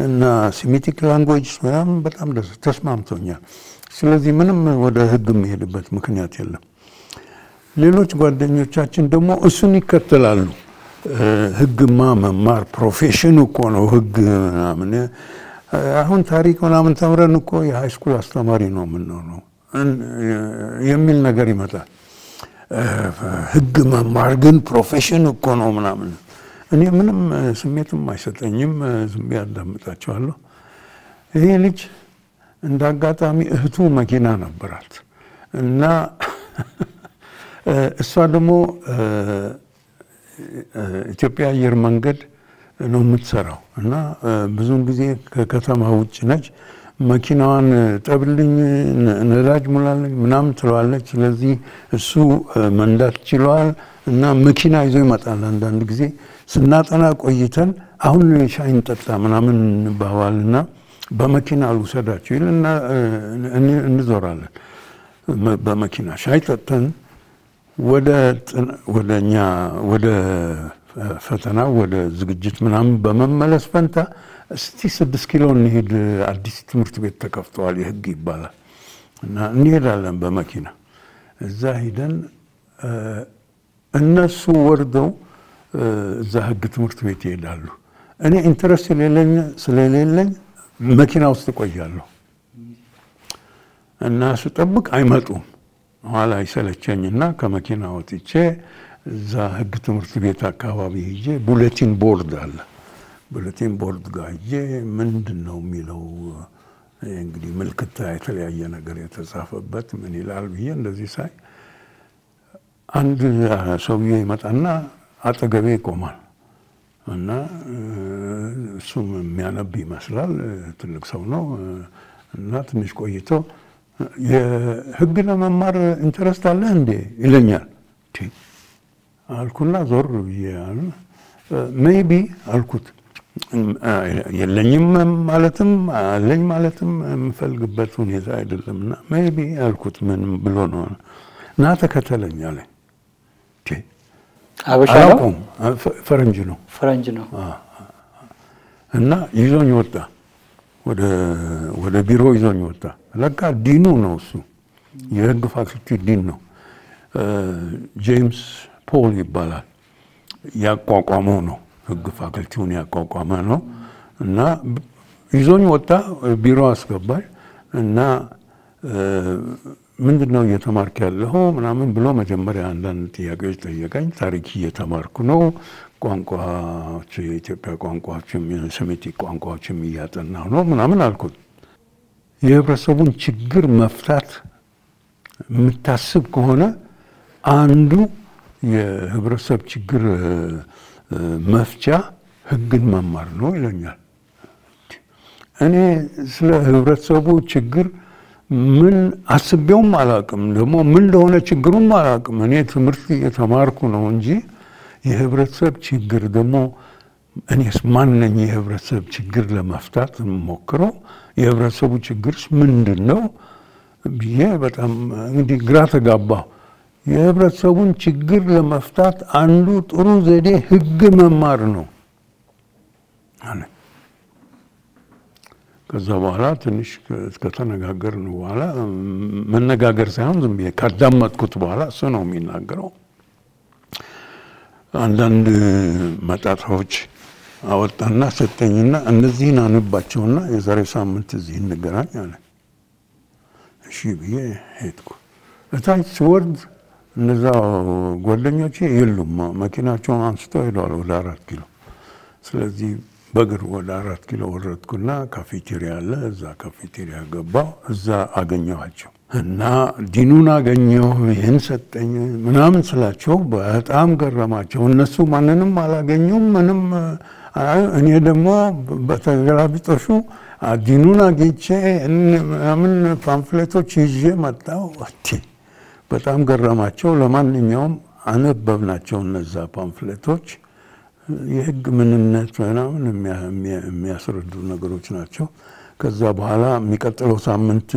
እና ሴሚቲክ ላንጉዌጅ ምናምን በጣም ተስማምቶኛል። ስለዚህ ምንም ወደ ሕግ የሚሄድበት ምክንያት የለም። ሌሎች ጓደኞቻችን ደግሞ እሱን ይከተላሉ። ሕግማ መማር ፕሮፌሽን እኮ ነው ሕግ ምናምን። አሁን ታሪክ ምናምን ተምረን እኮ የሃይስኩል አስተማሪ ነው የምንሆነው የሚል ነገር ይመጣል። ሕግ መማር ግን ፕሮፌሽን እኮ ነው ምናምን። እኔ ምንም ስሜትም አይሰጠኝም። ዝም ብዬ አዳምጣቸዋለሁ። ይሄ ልጅ እንዳጋጣሚ እህቱ መኪና ነበራት እና እሷ ደግሞ ኢትዮጵያ አየር መንገድ ነው የምትሰራው እና ብዙውን ጊዜ ከከተማ ውጭ ነች። መኪናዋን ጠብልኝ ነዳጅ ሙላልኝ ምናምን ትለዋለች። ስለዚህ እሱ መንዳት ችሏል እና መኪና ይዞ ይመጣል። አንዳንድ ጊዜ ስናጠና ቆይተን አሁን ሻይ እንጠጣ ምናምን እንባባልና በመኪና ልውሰዳችሁ ይልና እንዞራለን። በመኪና ሻይ ጠጥተን ወደ ፈተና ወደ ዝግጅት ምናምን በመመለስ ፈንታ እስቲ 6 ኪሎ እንሄድ አዲስ ትምህርት ቤት ተከፍተዋል የሕግ ይባላል እና እንሄዳለን በመኪና። እዛ ሄደን እነሱ ወርደው እዛ ሕግ ትምህርት ቤት ይሄዳሉ። እኔ ኢንተረስት ስለሌለኝ መኪና ውስጥ ቆያለሁ እና ስጠብቅ አይመጡም። ኋላ ይሰለቸኝና ከመኪና ወጥቼ እዛ ሕግ ትምህርት ቤት አካባቢ ሄጄ ቡሌቲን ቦርድ አለ። ቡሌቲን ቦርድ ጋር ሄጄ ምንድን ነው የሚለው እንግዲህ ምልክት የተለያየ ነገር የተጻፈበት ምን ይላል ብዬ እንደዚህ ሳይ አንድ ሰውዬ ይመጣና አጠገቤ ይቆማል እና እሱም የሚያነብ ይመስላል። ትልቅ ሰው ነው እና ትንሽ ቆይቶ የሕግ ለመማር ኢንተረስት አለ እንዴ ይለኛል። አልኩና ዞር ብዬ ሜይቢ አልኩት። የለኝም ማለትም አለኝ ማለትም የምፈልግበት ሁኔታ አይደለምና ሜይቢ አልኩት። ምን ብሎ ነው ና ተከተለኝ አለኝ። አበሻ ነው ፈረንጅ ነው እና ይዞኝ ወጣ። ወደ ቢሮ ይዞኝ ወጣ። ለካ ዲኑ ነው እሱ የሕግ ፋክልቲ ዲን ነው። ጄምስ ፖል ይባላል። ያቋቋመው ነው ሕግ ፋክልቲውን ያቋቋመ ነው እና ይዞኝ ወጣ። ቢሮ አስገባኝ እና ምንድነው እየተማርክ ያለው ምናምን ብሎ መጀመሪያ አንዳንድ ጥያቄዎች ጠየቀኝ። ታሪክ እየተማርኩ ነው፣ ቋንቋዎች የኢትዮጵያ ቋንቋዎችም የሴሚቲክ ቋንቋዎችም እያጠናሁ ነው ምናምን አልኩት። የህብረተሰቡን ችግር መፍታት የምታስብ ከሆነ አንዱ የህብረተሰብ ችግር መፍቻ ሕግን መማር ነው ይለኛል። እኔ ስለ ህብረተሰቡ ችግር ምን አስቤውም አላውቅም። ደግሞ ምን እንደሆነ ችግሩም አላውቅም። እኔ ትምህርት እየተማርኩ ነው እንጂ የህብረተሰብ ችግር ደግሞ እኔስ ማን ነኝ የህብረተሰብ ችግር ለመፍታት የምሞክረው? የህብረተሰቡ ችግርስ ምንድን ነው ብዬ በጣም እንግዲህ ግራ ተጋባሁ። የህብረተሰቡን ችግር ለመፍታት አንዱ ጥሩ ዘዴ ሕግ መማር ነው አለ። ከዛ በኋላ ትንሽ ከተነጋገርን በኋላ መነጋገር ሳይሆን ዝም ብዬ ካዳመጥኩት በኋላ እሱ ነው የሚናገረው። አንዳንድ መጣጥፎች አወጣና ሰጠኝና እነዚህን አንባቸውና የዛሬ ሳምንት እዚህ እንገናኝ አለ። እሺ ብዬ ሄድኩ። እታች ስወርድ እነዛ ጓደኞቼ የሉም። መኪናቸውን አንስተው ሄደዋል ወደ 4 ኪሎ። ስለዚህ በእግር ወደ 4 ኪሎ ወረድኩና ካፌቴሪያ አለ፣ እዛ ካፌቴሪያ ገባሁ። እዛ አገኘኋቸው እና ዲኑን አገኘሁ። ይህን ሰጠኝ ምናምን ስላቸው በጣም ገረማቸው። እነሱ ማንንም አላገኙም ምንም። እኔ ደግሞ በተገላቢጦሹ ዲኑን አግኝቼ ምናምን ፓምፍሌቶች ይዤ መጣሁ። በጣም ገረማቸው። ለማንኛውም አነበብናቸው እነዛ ፓምፍሌቶች። የህግ ምንነት ምናምን የሚያስረዱ ነገሮች ናቸው። ከዛ በኋላ የሚቀጥለው ሳምንት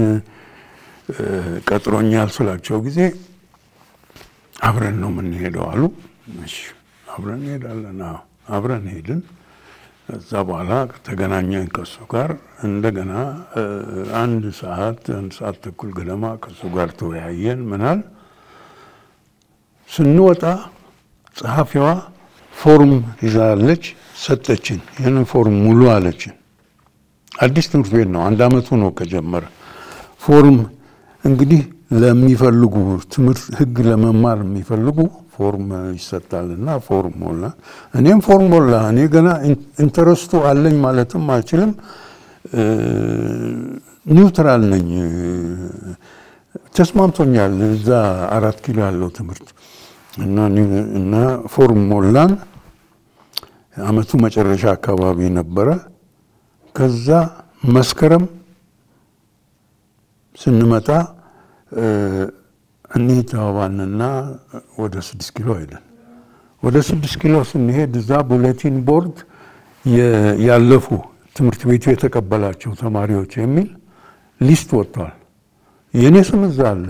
ቀጥሮኛል ስላቸው ጊዜ አብረን ነው የምንሄደው አሉ። እሺ አብረን እንሄዳለን። አብረን ሄድን። ከዛ በኋላ ተገናኘን ከሱ ጋር እንደገና 1 ሰዓት ተኩል ገደማ ከሱ ጋር ተወያየን። ምናል ስንወጣ ጸሐፊዋ ፎርም ይዛለች ሰጠችን። ይህንን ፎርም ሙሉ አለችን። አዲስ ትምህርት ቤት ነው፣ 1 ዓመቱ ነው ከጀመረ። ፎርም እንግዲህ ለሚፈልጉ ትምህርት ህግ ለመማር የሚፈልጉ ፎርም ይሰጣልና ፎርም ሞላ። እኔም ፎርም ሞላ። እኔ ገና ኢንተረስቱ አለኝ ማለትም አልችልም። ኒውትራል ነኝ። ተስማምቶኛል እዛ 4 ኪሎ ያለው ትምህርት እና ፎርም ሞላን። አመቱ መጨረሻ አካባቢ ነበረ። ከዛ መስከረም ስንመጣ እንሂድ ተባባልንና ወደ 6 ኪሎ ሄደን ወደ 6 ኪሎ ስንሄድ እዛ ቡሌቲን ቦርድ ያለፉ ትምህርት ቤቱ የተቀበላቸው ተማሪዎች የሚል ሊስት ወጥቷል። የኔ ስም እዛ አለ።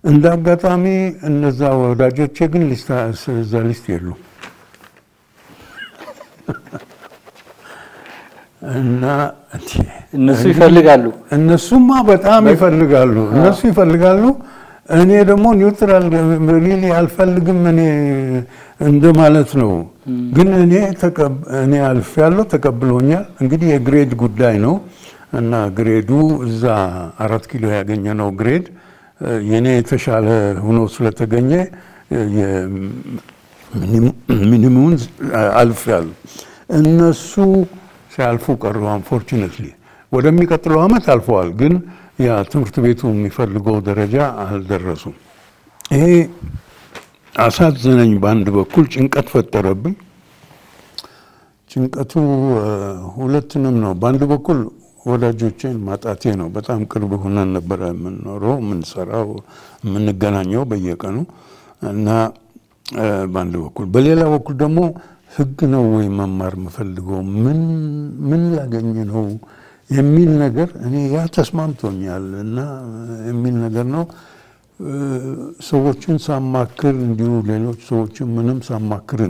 እንደ አጋጣሚ እነዛ ወዳጆቼ ግን እዛ ሊስት የሉም። እና እነሱ ይፈልጋሉ። እነሱማ በጣም ይፈልጋሉ። እነሱ ይፈልጋሉ። እኔ ደግሞ ኒውትራል ሪሊ አልፈልግም እኔ እንደማለት ነው። ግን እኔ አልፌያለሁ፣ ተቀብሎኛል። እንግዲህ የግሬድ ጉዳይ ነው እና ግሬዱ እዛ 4 ኪሎ ያገኘነው ግሬድ የኔ የተሻለ ሆኖ ስለተገኘ ሚኒሙም አልፌያለሁ። እነሱ ሲያልፉ ቀሩ። አንፎርቹኔትሊ ወደሚቀጥለው አመት አልፈዋል፣ ግን ያ ትምህርት ቤቱ የሚፈልገው ደረጃ አልደረሱም። ይሄ አሳዘነኝ። በአንድ በኩል ጭንቀት ፈጠረብኝ። ጭንቀቱ ሁለቱንም ነው። በአንድ በኩል ወዳጆቼን ማጣቴ ነው። በጣም ቅርብ ሆነን ነበር የምንኖረው፣ የምንሰራው፣ የምንገናኘው በየቀኑ እና በአንድ በኩል በሌላ በኩል ደግሞ ህግ ነው ወይ መማር የምፈልገው ምን ላገኝ ነው የሚል ነገር እኔ ያ ተስማምቶኛል እና የሚል ነገር ነው። ሰዎችን ሳማክር እንዲሁ ሌሎች ሰዎችን ምንም ሳማክር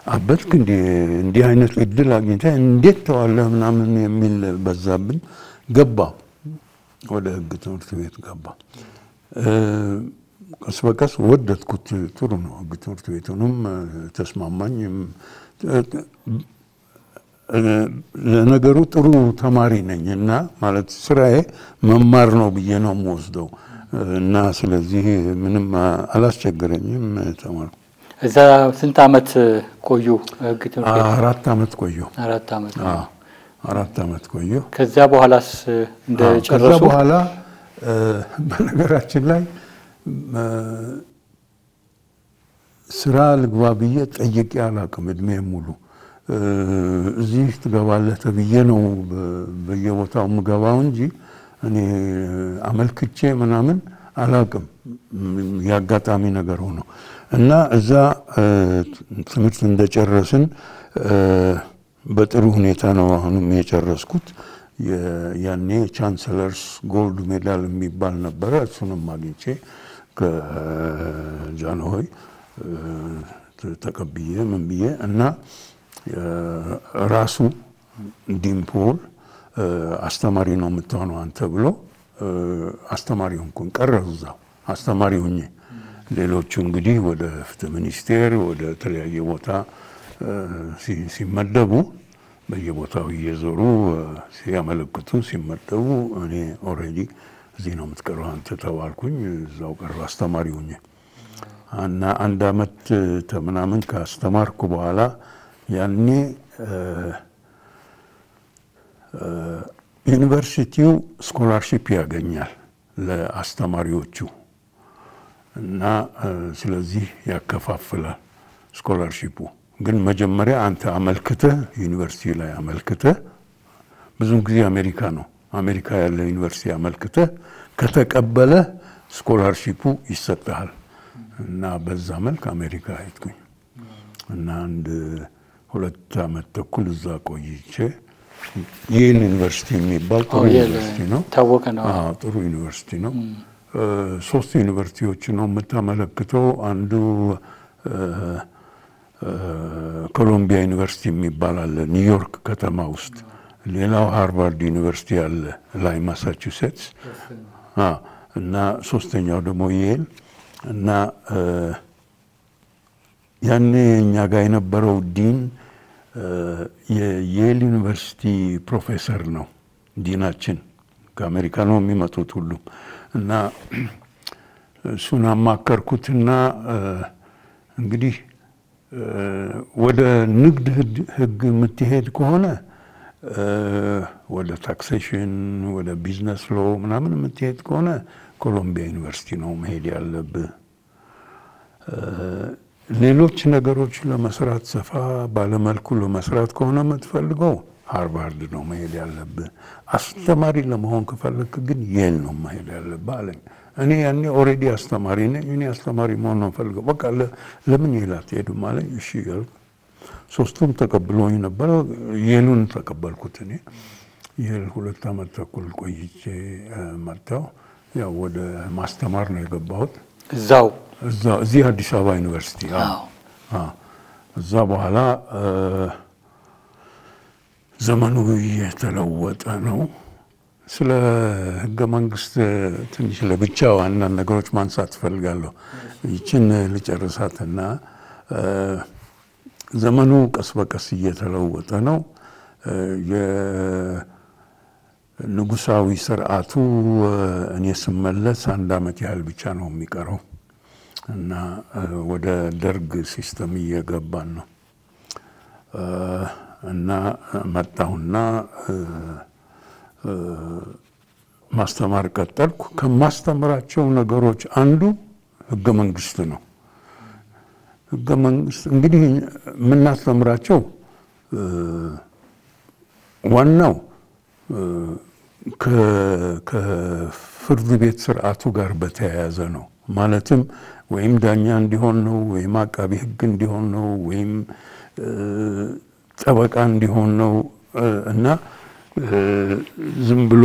አበትክ እንዲህ አይነት እድል አግኝተህ እንዴት ተዋለህ ምናምን የሚል በዛብኝ። ገባ ወደ ህግ ትምህርት ቤት ገባ። ቀስ በቀስ ወደድኩት። ጥሩ ነው ህግ ትምህርት ቤቱንም ተስማማኝ። ለነገሩ ጥሩ ተማሪ ነኝ እና ማለት ስራዬ መማር ነው ብዬ ነው የምወስደው እና ስለዚህ ምንም አላስቸገረኝም። ተማርኩ። እዛ ስንት አመት ቆዩ? ህግ ትምህርት ቤት 4 አመት ቆዩ። 4 አመት። 4 አመት ቆዩ። ከዛ በኋላስ እንደጨረሱ? ከዛ በኋላ በነገራችን ላይ ስራ ልግባ ብዬ ጠይቄ አላውቅም። እድሜ ሙሉ እዚህ ትገባለህ ተብዬ ነው በየቦታው የምገባው እንጂ እኔ አመልክቼ ምናምን አላውቅም። ያጋጣሚ ነገር ሆኖ እና እዛ ትምህርት እንደጨረስን በጥሩ ሁኔታ ነው አሁንም የጨረስኩት። ያኔ ቻንሰለርስ ጎልድ ሜዳል የሚባል ነበረ። እሱንም አግኝቼ ከጃንሆይ ተቀብዬ ምን ብዬ እና ራሱ ዲምፖል አስተማሪ ነው የምትሆነው አንተ ብሎ አስተማሪ ሆንኩኝ። ቀረሁ እዛው አስተማሪ ሆኜ። ሌሎቹ እንግዲህ ወደ ፍትህ ሚኒስቴር ወደ ተለያየ ቦታ ሲመደቡ በየቦታው እየዞሩ ሲያመለክቱ ሲመደቡ እኔ ኦሬዲ እዚህ ነው የምትቀረው አንተ ተባልኩኝ። እዛው ቀረሁ አስተማሪ ሆኜ እና አንድ አመት ተምናምን ካስተማርኩ በኋላ ያኔ ዩኒቨርሲቲው ስኮላርሺፕ ያገኛል ለአስተማሪዎቹ እና ስለዚህ ያከፋፍላል ስኮላርሺፑ። ግን መጀመሪያ አንተ አመልክተህ ዩኒቨርሲቲ ላይ አመልክተህ ብዙ ጊዜ አሜሪካ ያለ ዩኒቨርሲቲ አመልክተህ ከተቀበለ ስኮላርሺፑ ይሰጣል እና በዛ መልክ አሜሪካ ሄድኩኝ እና አንድ 2 አመት ተኩል እዛ ቆይቼ የል ዩኒቨርሲቲ የሚባል ጥሩ ዩኒቨርሲቲ ነው። ታወቀ ነው። ጥሩ ዩኒቨርሲቲ ነው። 3 ዩኒቨርሲቲዎች ነው የምታመለክተው። አንዱ ኮሎምቢያ ዩኒቨርሲቲ የሚባል አለ ኒውዮርክ ከተማ ውስጥ። ሌላው ሃርቫርድ ዩኒቨርሲቲ አለ ላይ ማሳቹሴትስ እና ሶስተኛው ደግሞ የል እና ያኔ እኛ ጋር የነበረው ዲን የየል ዩኒቨርሲቲ ፕሮፌሰር ነው ዲናችን። ከአሜሪካ ነው የሚመጡት ሁሉም እና እሱን አማከርኩትና እንግዲህ ወደ ንግድ ህግ የምትሄድ ከሆነ ወደ ታክሴሽን ወደ ቢዝነስ ሎ ምናምን የምትሄድ ከሆነ ኮሎምቢያ ዩኒቨርሲቲ ነው መሄድ ያለብህ። ሌሎች ነገሮች ለመስራት ሰፋ ባለመልኩ ለመስራት ከሆነ የምትፈልገው ሃርቫርድ ነው መሄድ ያለብህ። አስተማሪ ለመሆን ከፈለክ ግን የል ነው መሄድ ያለብህ አለኝ። እኔ ያኔ ኦሬዲ አስተማሪ ነኝ። እኔ አስተማሪ መሆን ነው ፈልገው። በቃ ለምን የል አትሄዱም አለኝ። እሺ ያልኩ። 3ቱም ተቀብሎኝ ነበር። የሉን ተቀበልኩት። እኔ የል 2 አመት ተኩል ቆይቼ መጣሁ። ያው ወደ ማስተማር ነው የገባሁት። እዚህ አዲስ አበባ ዩኒቨርሲቲ እዛ በኋላ ዘመኑ እየተለወጠ ነው። ስለ ህገ መንግስት ትንሽ ለብቻው አንዳንድ ነገሮች ማንሳት ፈልጋለሁ። ይችን ልጨርሳትና ዘመኑ ቀስ በቀስ እየተለወጠ ነው። የንጉሳዊ ስርዓቱ እኔ ስመለስ 1 አመት ያህል ብቻ ነው የሚቀረው እና ወደ ደርግ ሲስተም እየገባን ነው እና መጣሁና ማስተማር ቀጠልኩ። ከማስተምራቸው ነገሮች አንዱ ህገ መንግስት ነው። ህገ መንግስት እንግዲህ የምናስተምራቸው ዋናው ከፍርድ ቤት ስርዓቱ ጋር በተያያዘ ነው። ማለትም ወይም ዳኛ እንዲሆን ነው ወይም አቃቢ ህግ እንዲሆን ነው ወይም ጠበቃ እንዲሆን ነው እና ዝም ብሎ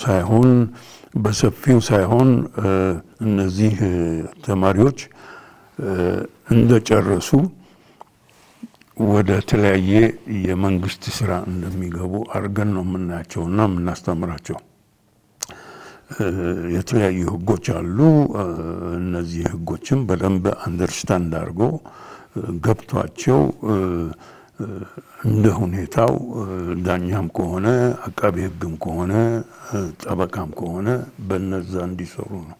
ሳይሆን በሰፊው ሳይሆን እነዚህ ተማሪዎች እንደጨረሱ ወደ ተለያየ የመንግስት ስራ እንደሚገቡ አድርገን ነው የምናያቸውና የምናስተምራቸው። የተለያዩ ህጎች አሉ። እነዚህ ህጎችም በደንብ አንደርስታንድ አድርጎ ገብቷቸው እንደ ሁኔታው ዳኛም ከሆነ አቃቤ ህግም ከሆነ ጠበቃም ከሆነ በነዛ እንዲሰሩ ነው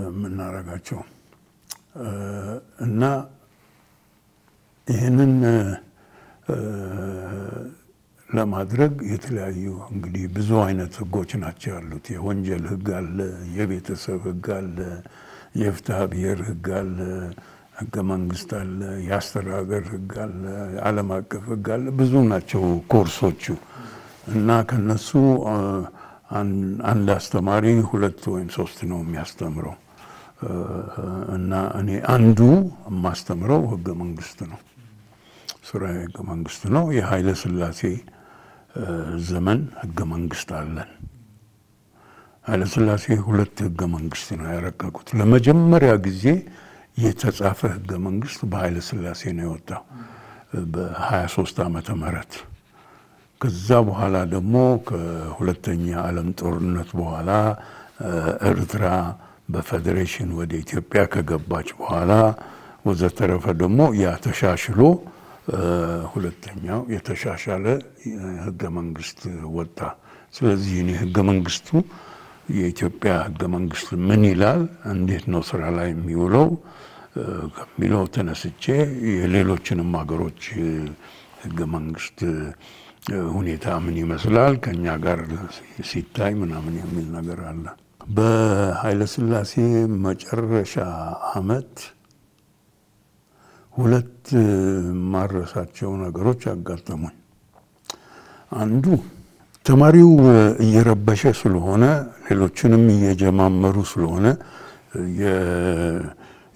የምናረጋቸው እና ይህንን ለማድረግ የተለያዩ እንግዲህ ብዙ አይነት ህጎች ናቸው ያሉት። የወንጀል ህግ አለ፣ የቤተሰብ ህግ አለ፣ የፍትሐ ብሔር ህግ አለ፣ ህገ መንግስት አለ፣ የአስተዳደር ህግ አለ፣ ዓለም አቀፍ ህግ አለ። ብዙ ናቸው ኮርሶቹ እና ከነሱ አንድ አስተማሪ 2 ወይም 3 ነው የሚያስተምረው እና እኔ አንዱ የማስተምረው ህገ መንግስት ነው። ስራዬ ህገ መንግስት ነው። የኃይለ ሥላሴ ዘመን ህገ መንግስት አለን። ኃይለ ሥላሴ 2 ህገ መንግስት ነው ያረቀቁት። ለመጀመሪያ ጊዜ የተጻፈ ህገ መንግስት በኃይለ ሥላሴ ነው የወጣው በ23 ዓመተ ምህረት። ከዛ በኋላ ደግሞ ከሁለተኛ ዓለም ጦርነት በኋላ ኤርትራ በፌዴሬሽን ወደ ኢትዮጵያ ከገባች በኋላ ወዘተረፈ ደግሞ ያ ተሻሽሎ ሁለተኛው የተሻሻለ ህገ መንግስት ወጣ። ስለዚህ እኔ ህገ መንግስቱ የኢትዮጵያ ህገ መንግስት ምን ይላል፣ እንዴት ነው ስራ ላይ የሚውለው ከሚለው ተነስቼ የሌሎችንም ሀገሮች ህገ መንግስት ሁኔታ ምን ይመስላል ከኛ ጋር ሲታይ ምናምን የሚል ነገር አለ። በኃይለ ሥላሴ መጨረሻ አመት ሁለት ማረሳቸው ነገሮች አጋጠሙኝ። አንዱ ተማሪው እየረበሸ ስለሆነ ሌሎችንም እየጀማመሩ ስለሆነ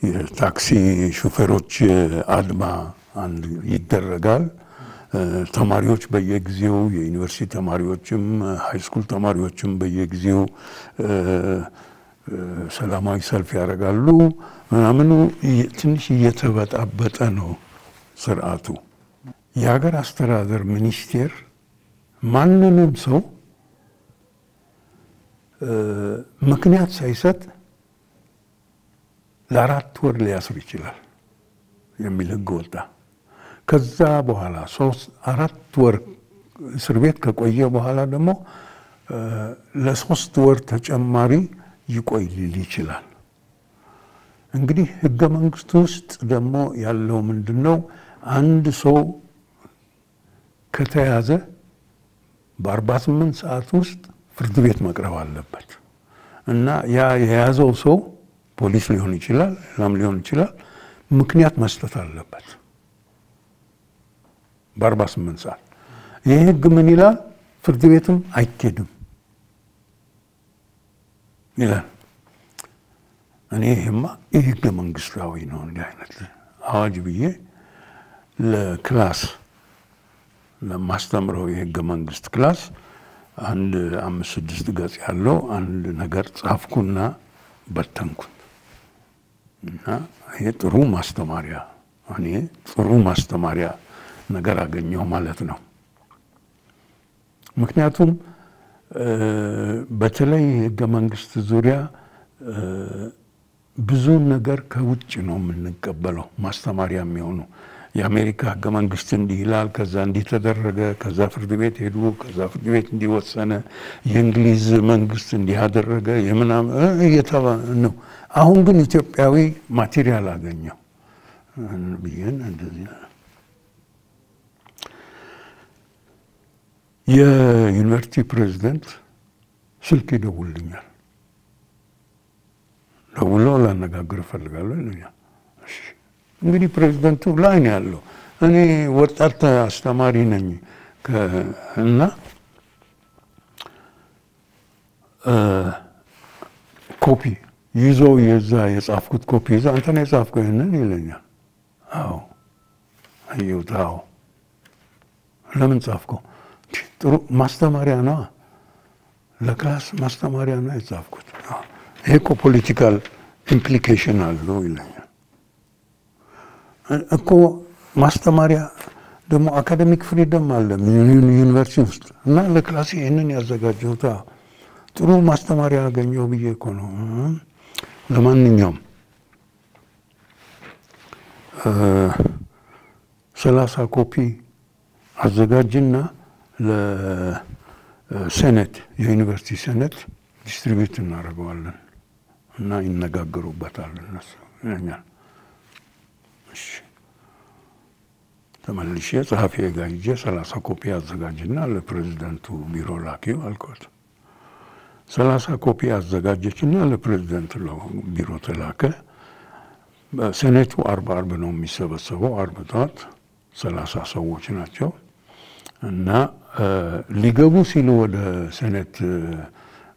የታክሲ ሹፌሮች አድማ አንድ ይደረጋል። ተማሪዎች በየጊዜው የዩኒቨርሲቲ ተማሪዎችም ሃይስኩል ተማሪዎችም በየጊዜው ሰላማዊ ሰልፍ ያደርጋሉ ምናምን ትንሽ እየተበጣበጠ ነው ስርዓቱ። የሀገር አስተዳደር ሚኒስቴር ማንንም ሰው ምክንያት ሳይሰጥ ለ4 ወር ሊያስር ይችላል የሚል ህግ ወጣ። ከዛ በኋላ 4 ወር እስር ቤት ከቆየ በኋላ ደግሞ ለ3 ወር ተጨማሪ ይቆይ ይችላል። እንግዲህ ህገ መንግስቱ ውስጥ ደግሞ ያለው ምንድነው? አንድ ሰው ከተያዘ በ48 ሰዓት ውስጥ ፍርድ ቤት መቅረብ አለበት እና ያ የያዘው ሰው ፖሊስ ሊሆን ይችላል፣ ሌላም ሊሆን ይችላል፣ ምክንያት መስጠት አለበት በ48 ሰዓት። ይህ ህግ ምን ይላል? ፍርድ ቤትም አይኬድም ይላል። እኔ ይሄማ ህገ መንግስታዊ ነው እንዲህ አይነት አዋጅ ብዬ ለክላስ ለማስተምረው የህገ መንግስት ክላስ አንድ 5-6 ገጽ ያለው አንድ ነገር ጻፍኩና በተንኩት እና ይሄ ጥሩ ማስተማሪያ ነገር አገኘው ማለት ነው። ምክንያቱም በተለይ ህገ መንግስት ዙሪያ ብዙ ነገር ከውጭ ነው የምንቀበለው ማስተማሪያ የሚሆኑ የአሜሪካ ህገ መንግስት እንዲህ ይላል፣ ከዛ እንዲህ ተደረገ፣ ከዛ ፍርድ ቤት ሄዱ፣ ከዛ ፍርድ ቤት እንዲወሰነ፣ የእንግሊዝ መንግስት እንዲህ አደረገ የምናምን እየተባለ ነው። አሁን ግን ኢትዮጵያዊ ማቴሪያል አገኘው ብዬን እንደዚህ የዩኒቨርሲቲ ፕሬዝዳንት ስልክ ይደውልልኛል። ደውሎ ላነጋግር እፈልጋለሁ ይለኛል። እሺ እንግዲህ ፕሬዝዳንቱ ላይ ነው ያለው። እኔ ወጣት አስተማሪ ነኝ እና ኮፒ ይዞ የዛ የጻፍኩት ኮፒ ይዞ አንተ ነው የጻፍከው ይሄንን ይለኛል። አዎ አየሁት። አዎ ለምን ጻፍከው? ጥሩ ማስተማሪያ ነው፣ ለክላስ ማስተማሪያ ነው የጻፍኩት። ይሄ እኮ ፖለቲካል ኢምፕሊኬሽን አለው ይለኛል። እኮ ማስተማሪያ ደግሞ አካዴሚክ ፍሪደም አለ ዩኒቨርሲቲ ውስጥ እና ለክላስ ይሄንን ያዘጋጀሁት ጥሩ ማስተማሪያ አገኘው ብዬ እኮ ነው። ለማንኛውም 30 ኮፒ አዘጋጅና ለሴኔት የዩኒቨርሲቲ ሴኔት ዲስትሪቢዩት እናደርገዋለን እና ይነጋገሩበታል እነሱ ይለኛል። እሺ ተመልሼ ጸሐፊ ጋር ሄጄ 30 ኮፒ አዘጋጅና ለፕሬዝዳንቱ ቢሮ ላኪው አልኳት። 30 ኮፒ አዘጋጀችና ለፕሬዝዳንቱ ቢሮ ተላከ። ሴኔቱ 40 ነው የሚሰበሰበው። 40 ጠዋት 30 ሰዎች ናቸው እና ሊገቡ ሲሉ ወደ ሴኔት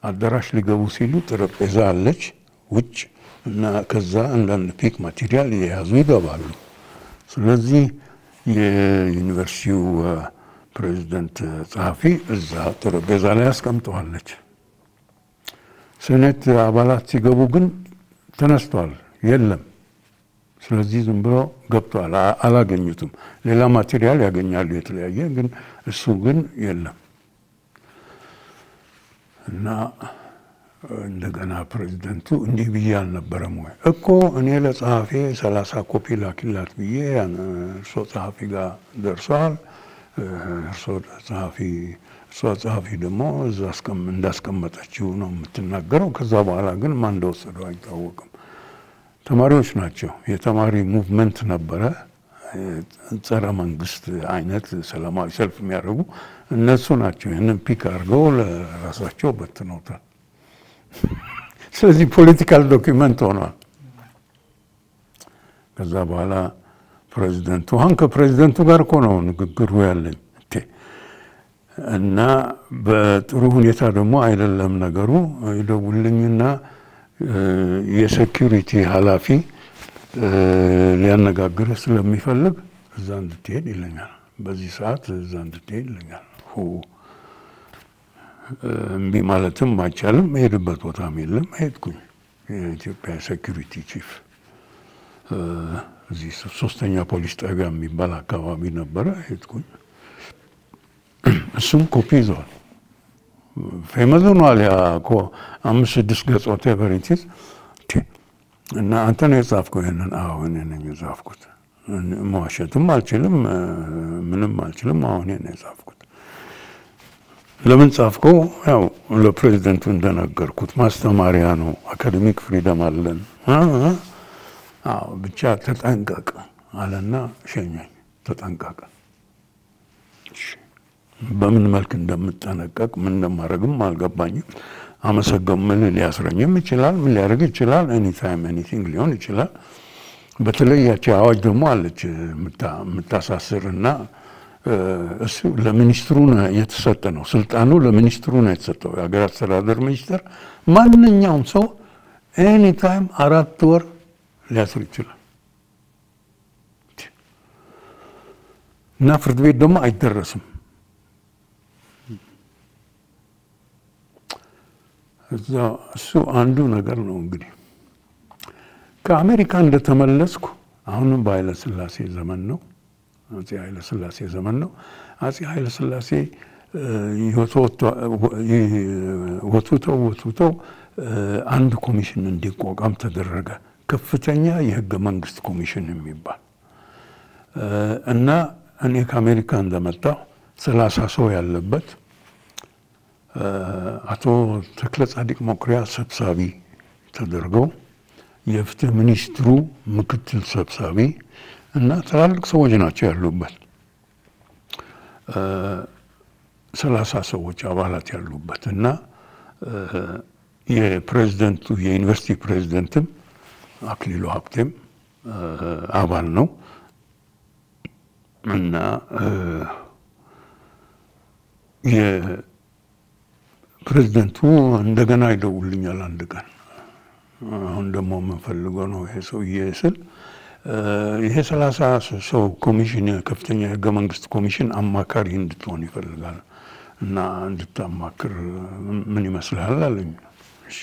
አዳራሽ ሊገቡ ሲሉ ጠረጴዛ አለች ውጭ እና ከዛ አንዳንድ ፒክ ማቴሪያል የያዙ ይገባሉ። ስለዚህ የዩኒቨርሲቲው ፕሬዝዳንት ጸሐፊ እዛ ጠረጴዛ ላይ አስቀምጠዋለች። ሴኔት አባላት ሲገቡ ግን ተነስተዋል፣ የለም። ስለዚህ ዝም ብሎ ገብቷል፣ አላገኙትም። ሌላ ማቴሪያል ያገኛሉ የተለያየ፣ ግን እሱ ግን የለም። እና እንደገና ፕሬዝደንቱ እንዲህ ብዬ አልነበረም ወይ እኮ እኔ ለጸሐፊ 30 ኮፒ ላኪላት ብዬ እርሶ ጸሐፊ ጋር ደርሷል። እርሶ ጸሐፊ ደግሞ እዛ እንዳስቀመጠችው ነው የምትናገረው። ከዛ በኋላ ግን ማን እንደወሰደው አይታወቅም። ተማሪዎች ናቸው። የተማሪ ሙቭመንት ነበረ፣ ጸረ መንግስት አይነት ሰላማዊ ሰልፍ የሚያደርጉ እነሱ ናቸው። ይህንን ፒክ አድርገው ለራሳቸው በትነውታል። ስለዚህ ፖለቲካል ዶኪመንት ሆኗል። ከዛ በኋላ ፕሬዚደንቱ ከፕሬዚደንቱ ጋር እኮ ነው ንግግሩ ያለኝ እና በጥሩ ሁኔታ ደግሞ አይደለም ነገሩ። ይደውልኝና የሴኩሪቲ ኃላፊ ሊያነጋግርህ ስለሚፈልግ እዛ እንድትሄድ ይለኛል። በዚህ ሰዓት እዛ እንድትሄድ ይለኛል። እምቢ ማለትም አይቻልም። ሄድበት ቦታም የለም። ሄድኩኝ። የኢትዮጵያ ሴኩሪቲ ቺፍ እዚህ 3ኛ ፖሊስ ጣቢያ የሚባል አካባቢ ነበረ። ሄድኩኝ። እሱም ኮፒ ይዟል። ፌመስ ሆኗል። ያ እኮ 5-6 ገጽ whatever it is እና አንተ ነው የጻፍከው ይሄንን? አዎ እኔ ነኝ የጻፍኩት። መዋሸትም አልችልም፣ ምንም አልችልም። አሁን እኔ ነው የጻፍኩት። ለምን ጻፍከው? ያው ለፕሬዝደንቱ እንደነገርኩት ማስተማሪያ ነው። አካዴሚክ ፍሪደም አለን። አዎ ብቻ ተጠንቀቅ አለና ሸኘኝ። ተጠንቀቅ። በምን መልክ እንደምጠነቀቅ ምን እንደማደርግም አልገባኝም። ምን ሊያስረኝም ይችላል፣ ምን ሊያደርግ ይችላል። ኤኒታይም ኤኒቲንግ ሊሆን ይችላል። በተለይ ያቺ አዋጅ ደግሞ አለች የምታሳስርና እሱ ለሚኒስትሩ የተሰጠ ነው። ስልጣኑ ለሚኒስትሩ ነው የተሰጠው። የሀገር አስተዳደር ሚኒስትር ማንኛውም ሰው ኤኒታይም 4 ወር ሊያስር ይችላል እና ፍርድ ቤት ደግሞ አይደረስም። እሱ አንዱ ነገር ነው። እንግዲህ ከአሜሪካ እንደተመለስኩ አሁንም በኃይለ ሥላሴ ዘመን ነው። አፄ ኃይለ ሥላሴ ዘመን ነው። አፄ ኃይለ ሥላሴ ወጥተው አንድ ኮሚሽን እንዲቋቋም ተደረገ። ከፍተኛ የህገ መንግስት ኮሚሽን የሚባል እና እኔ ከአሜሪካ እንደመጣሁ 30 ሰው ያለበት አቶ ተክለ ጻዲቅ መኩሪያ ሰብሳቢ ተደርገው የፍትህ ሚኒስትሩ ምክትል ሰብሳቢ እና ትላልቅ ሰዎች ናቸው ያሉበት 30 ሰዎች አባላት ያሉበት እና የፕሬዝዳንቱ የዩኒቨርሲቲ ፕሬዝዳንትም አክሊሉ ሀብቴም አባል ነው እና ፕሬዝዳንቱ እንደገና ይደውልኛል አንድ ቀን። አሁን ደግሞ የምንፈልገው ነው ይሄ ሰውዬ ስል ይሄ 30 ሰው ኮሚሽን ከፍተኛ የህገ መንግስት ኮሚሽን አማካሪ እንድትሆን ይፈልጋል እና እንድታማክር ምን ይመስልሃል አለኝ። እሺ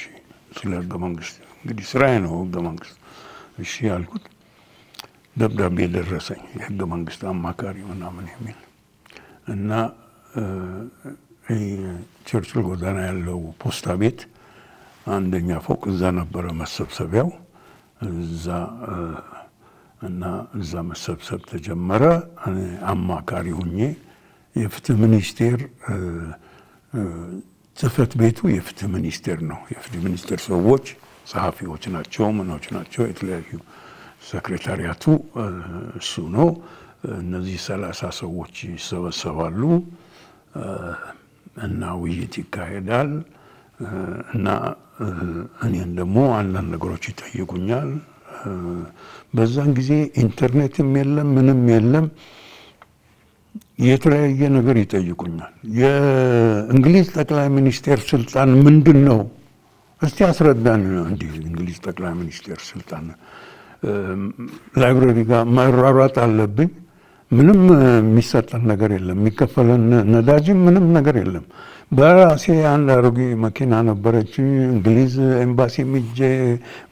ስለ ህገ መንግስት እንግዲህ ስራዬ ነው ህገ መንግስት። እሺ ያልኩት ደብዳቤ ደረሰኝ የህገ መንግስት አማካሪ ምናምን የሚል እና ቸርችል ጎዳና ያለው ፖስታ ቤት አንደኛ ፎቅ እዛ ነበረ መሰብሰቢያው እዛ መሰብሰብ ተጀመረ። አማካሪ ሆኜ የፍትህ ሚኒስቴር ጽህፈት ቤቱ የፍትህ ሚኒስቴር ነው። የፍትህ ሚኒስቴር ሰዎች ጸሐፊዎች ናቸው፣ ምኖች ናቸው። የተለያዩ ሴክሬታሪያቱ እሱ ነው። እነዚህ 30 ሰዎች ይሰበሰባሉ እና ውይይት ይካሄዳል እና እኔን ደግሞ አንዳንድ ነገሮች ይጠይቁኛል። በዛን ጊዜ ኢንተርኔትም የለም ምንም የለም። የተለያየ ነገር ይጠይቁኛል። የእንግሊዝ ጠቅላይ ሚኒስቴር ስልጣን ምንድነው? እስቲ አስረዳን። እንዲህ እንግሊዝ ጠቅላይ ሚኒስቴር ስልጣን ላይብረሪ ጋር ማራራት አለብኝ። ምንም የሚሰጠን ነገር የለም። የሚከፈለን ነዳጅም ምንም ነገር የለም። በራሴ አንድ አሮጌ መኪና ነበረች። እንግሊዝ ኤምባሲ ምጄ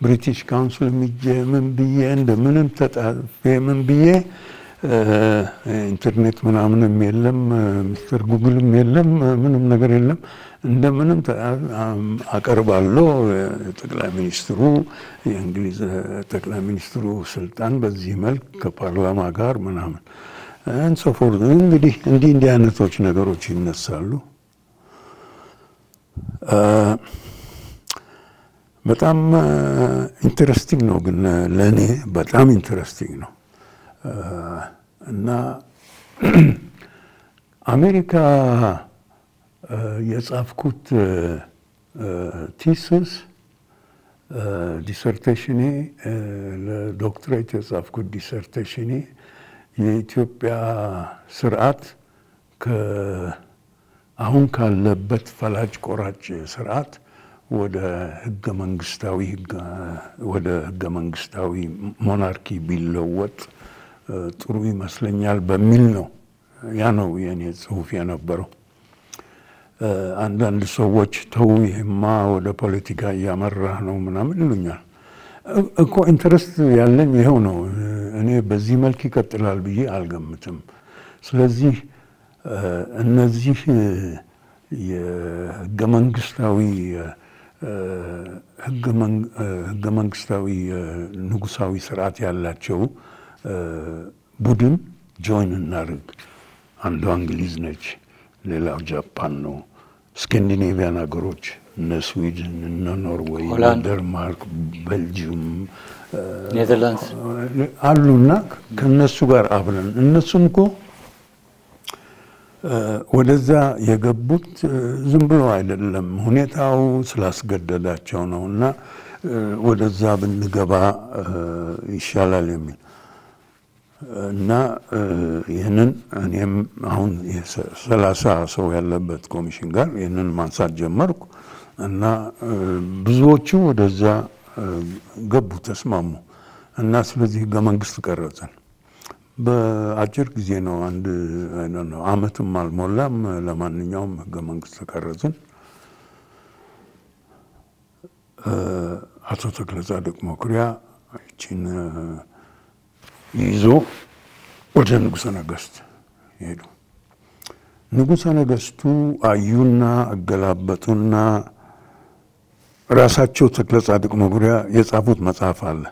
ብሪቲሽ ካውንስል ምጄ ምን ብዬ እንደምንም ተጣፌ ምን ብዬ ኢንተርኔት ምናምንም የለም ሚስተር ጉግልም የለም ምንም ነገር የለም እንደምንም አቀርባለሁ ጠቅላይ ሚኒስትሩ የእንግሊዝ ጠቅላይ ሚኒስትሩ ስልጣን በዚህ መልክ ከፓርላማ ጋር ምናምን እንሶፎር እንግዲህ እንዲህ አይነቶች ነገሮች ይነሳሉ በጣም ኢንተረስቲንግ ነው ግን ለኔ በጣም ኢንተረስቲንግ ነው እና አሜሪካ የጻፍኩት ቲሲስ ዲሰርቴሽኔ ለዶክትሬት የጻፍኩት ዲሰርቴሽኔ የኢትዮጵያ ስርዓት አሁን ካለበት ፈላጭ ቆራጭ ስርዓት ወደ ህገ መንግስታዊ ሞናርኪ ቢለወጥ ጥሩ ይመስለኛል በሚል ነው ያ ነው የኔ ጽሁፍ የነበረው አንዳንድ ሰዎች ተው ይሄማ ወደ ፖለቲካ ያመራህ ነው ምናምን ይሉኛል እኮ ኢንተረስት ያለኝ ይሄው ነው እኔ በዚህ መልክ ይቀጥላል ብዬ አልገምትም ስለዚህ እነዚህ የህገ መንግስታዊ ንጉሳዊ ስርዓት ያላቸው ቡድን ጆይን እናርግ አንዱ እንግሊዝ ነች ሌላው ጃፓን ነው ስካንዲኔቪያን ሀገሮች እነ ስዊድን እነ ኖርዌይ ዴንማርክ ቤልጂየም ኔዘርላንድስ አሉና ከነሱ ጋር አብረን እነሱም እኮ ወደዛ የገቡት ዝም ብሎ አይደለም ሁኔታው ስላስገደዳቸው ነውና ወደዛ ብንገባ ይሻላል የሚል እና ይሄንን እኔም አሁን 30 ሰው ያለበት ኮሚሽን ጋር ይሄንን ማንሳት ጀመርኩ እና ብዙዎቹ ወደዛ ገቡ ተስማሙ እና ስለዚህ ህገ መንግስት ቀረጸን በአጭር ጊዜ ነው አንድ አይደለም አመትም አልሞላም ለማንኛውም ህገ መንግስት ቀረጸን አቶ ተክለጻድቅ መኩሪያ እቺን ይዞ ወደ ንጉሠ ነገሥት ሄዱ ንጉሠ ነገሥቱ አዩና አገላበጡና ራሳቸው ተክለጻድቅ መኩሪያ የጻፉት መጽሐፍ አለ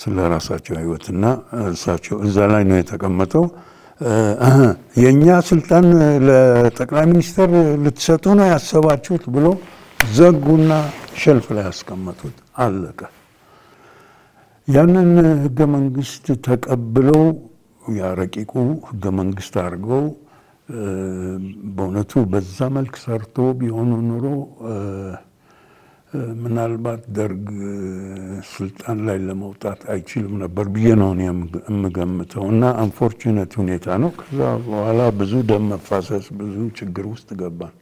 ስለ ራሳቸው ህይወትና እርሳቸው እዛ ላይ ነው የተቀመጠው የኛ ስልጣን ለጠቅላይ ሚኒስትር ልትሰጡ ነው ያሰባችሁት ብሎ ዘጉና ሸልፍ ላይ ያስቀመጡት አለቀ ያንን ህገ መንግስት ተቀብለው ያረቂቁ ህገ መንግስት አድርገው በእውነቱ በዛ መልክ ሰርቶ ቢሆኑ ኑሮ ምናልባት ደርግ ስልጣን ላይ ለመውጣት አይችልም ነበር ብዬ ነው የምገምተውና አንፎርቹኔት ሁኔታ ነው ከዛ በኋላ ብዙ ደም መፋሰስ ብዙ ችግር ውስጥ ገባን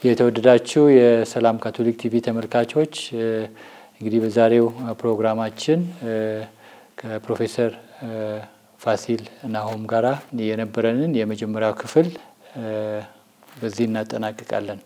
የተወደዳችሁ የሰላም ካቶሊክ ቲቪ ተመልካቾች እንግዲህ በዛሬው ፕሮግራማችን ከፕሮፌሰር ፋሲል ናሆም ጋራ የነበረንን የመጀመሪያው ክፍል በዚህ እናጠናቅቃለን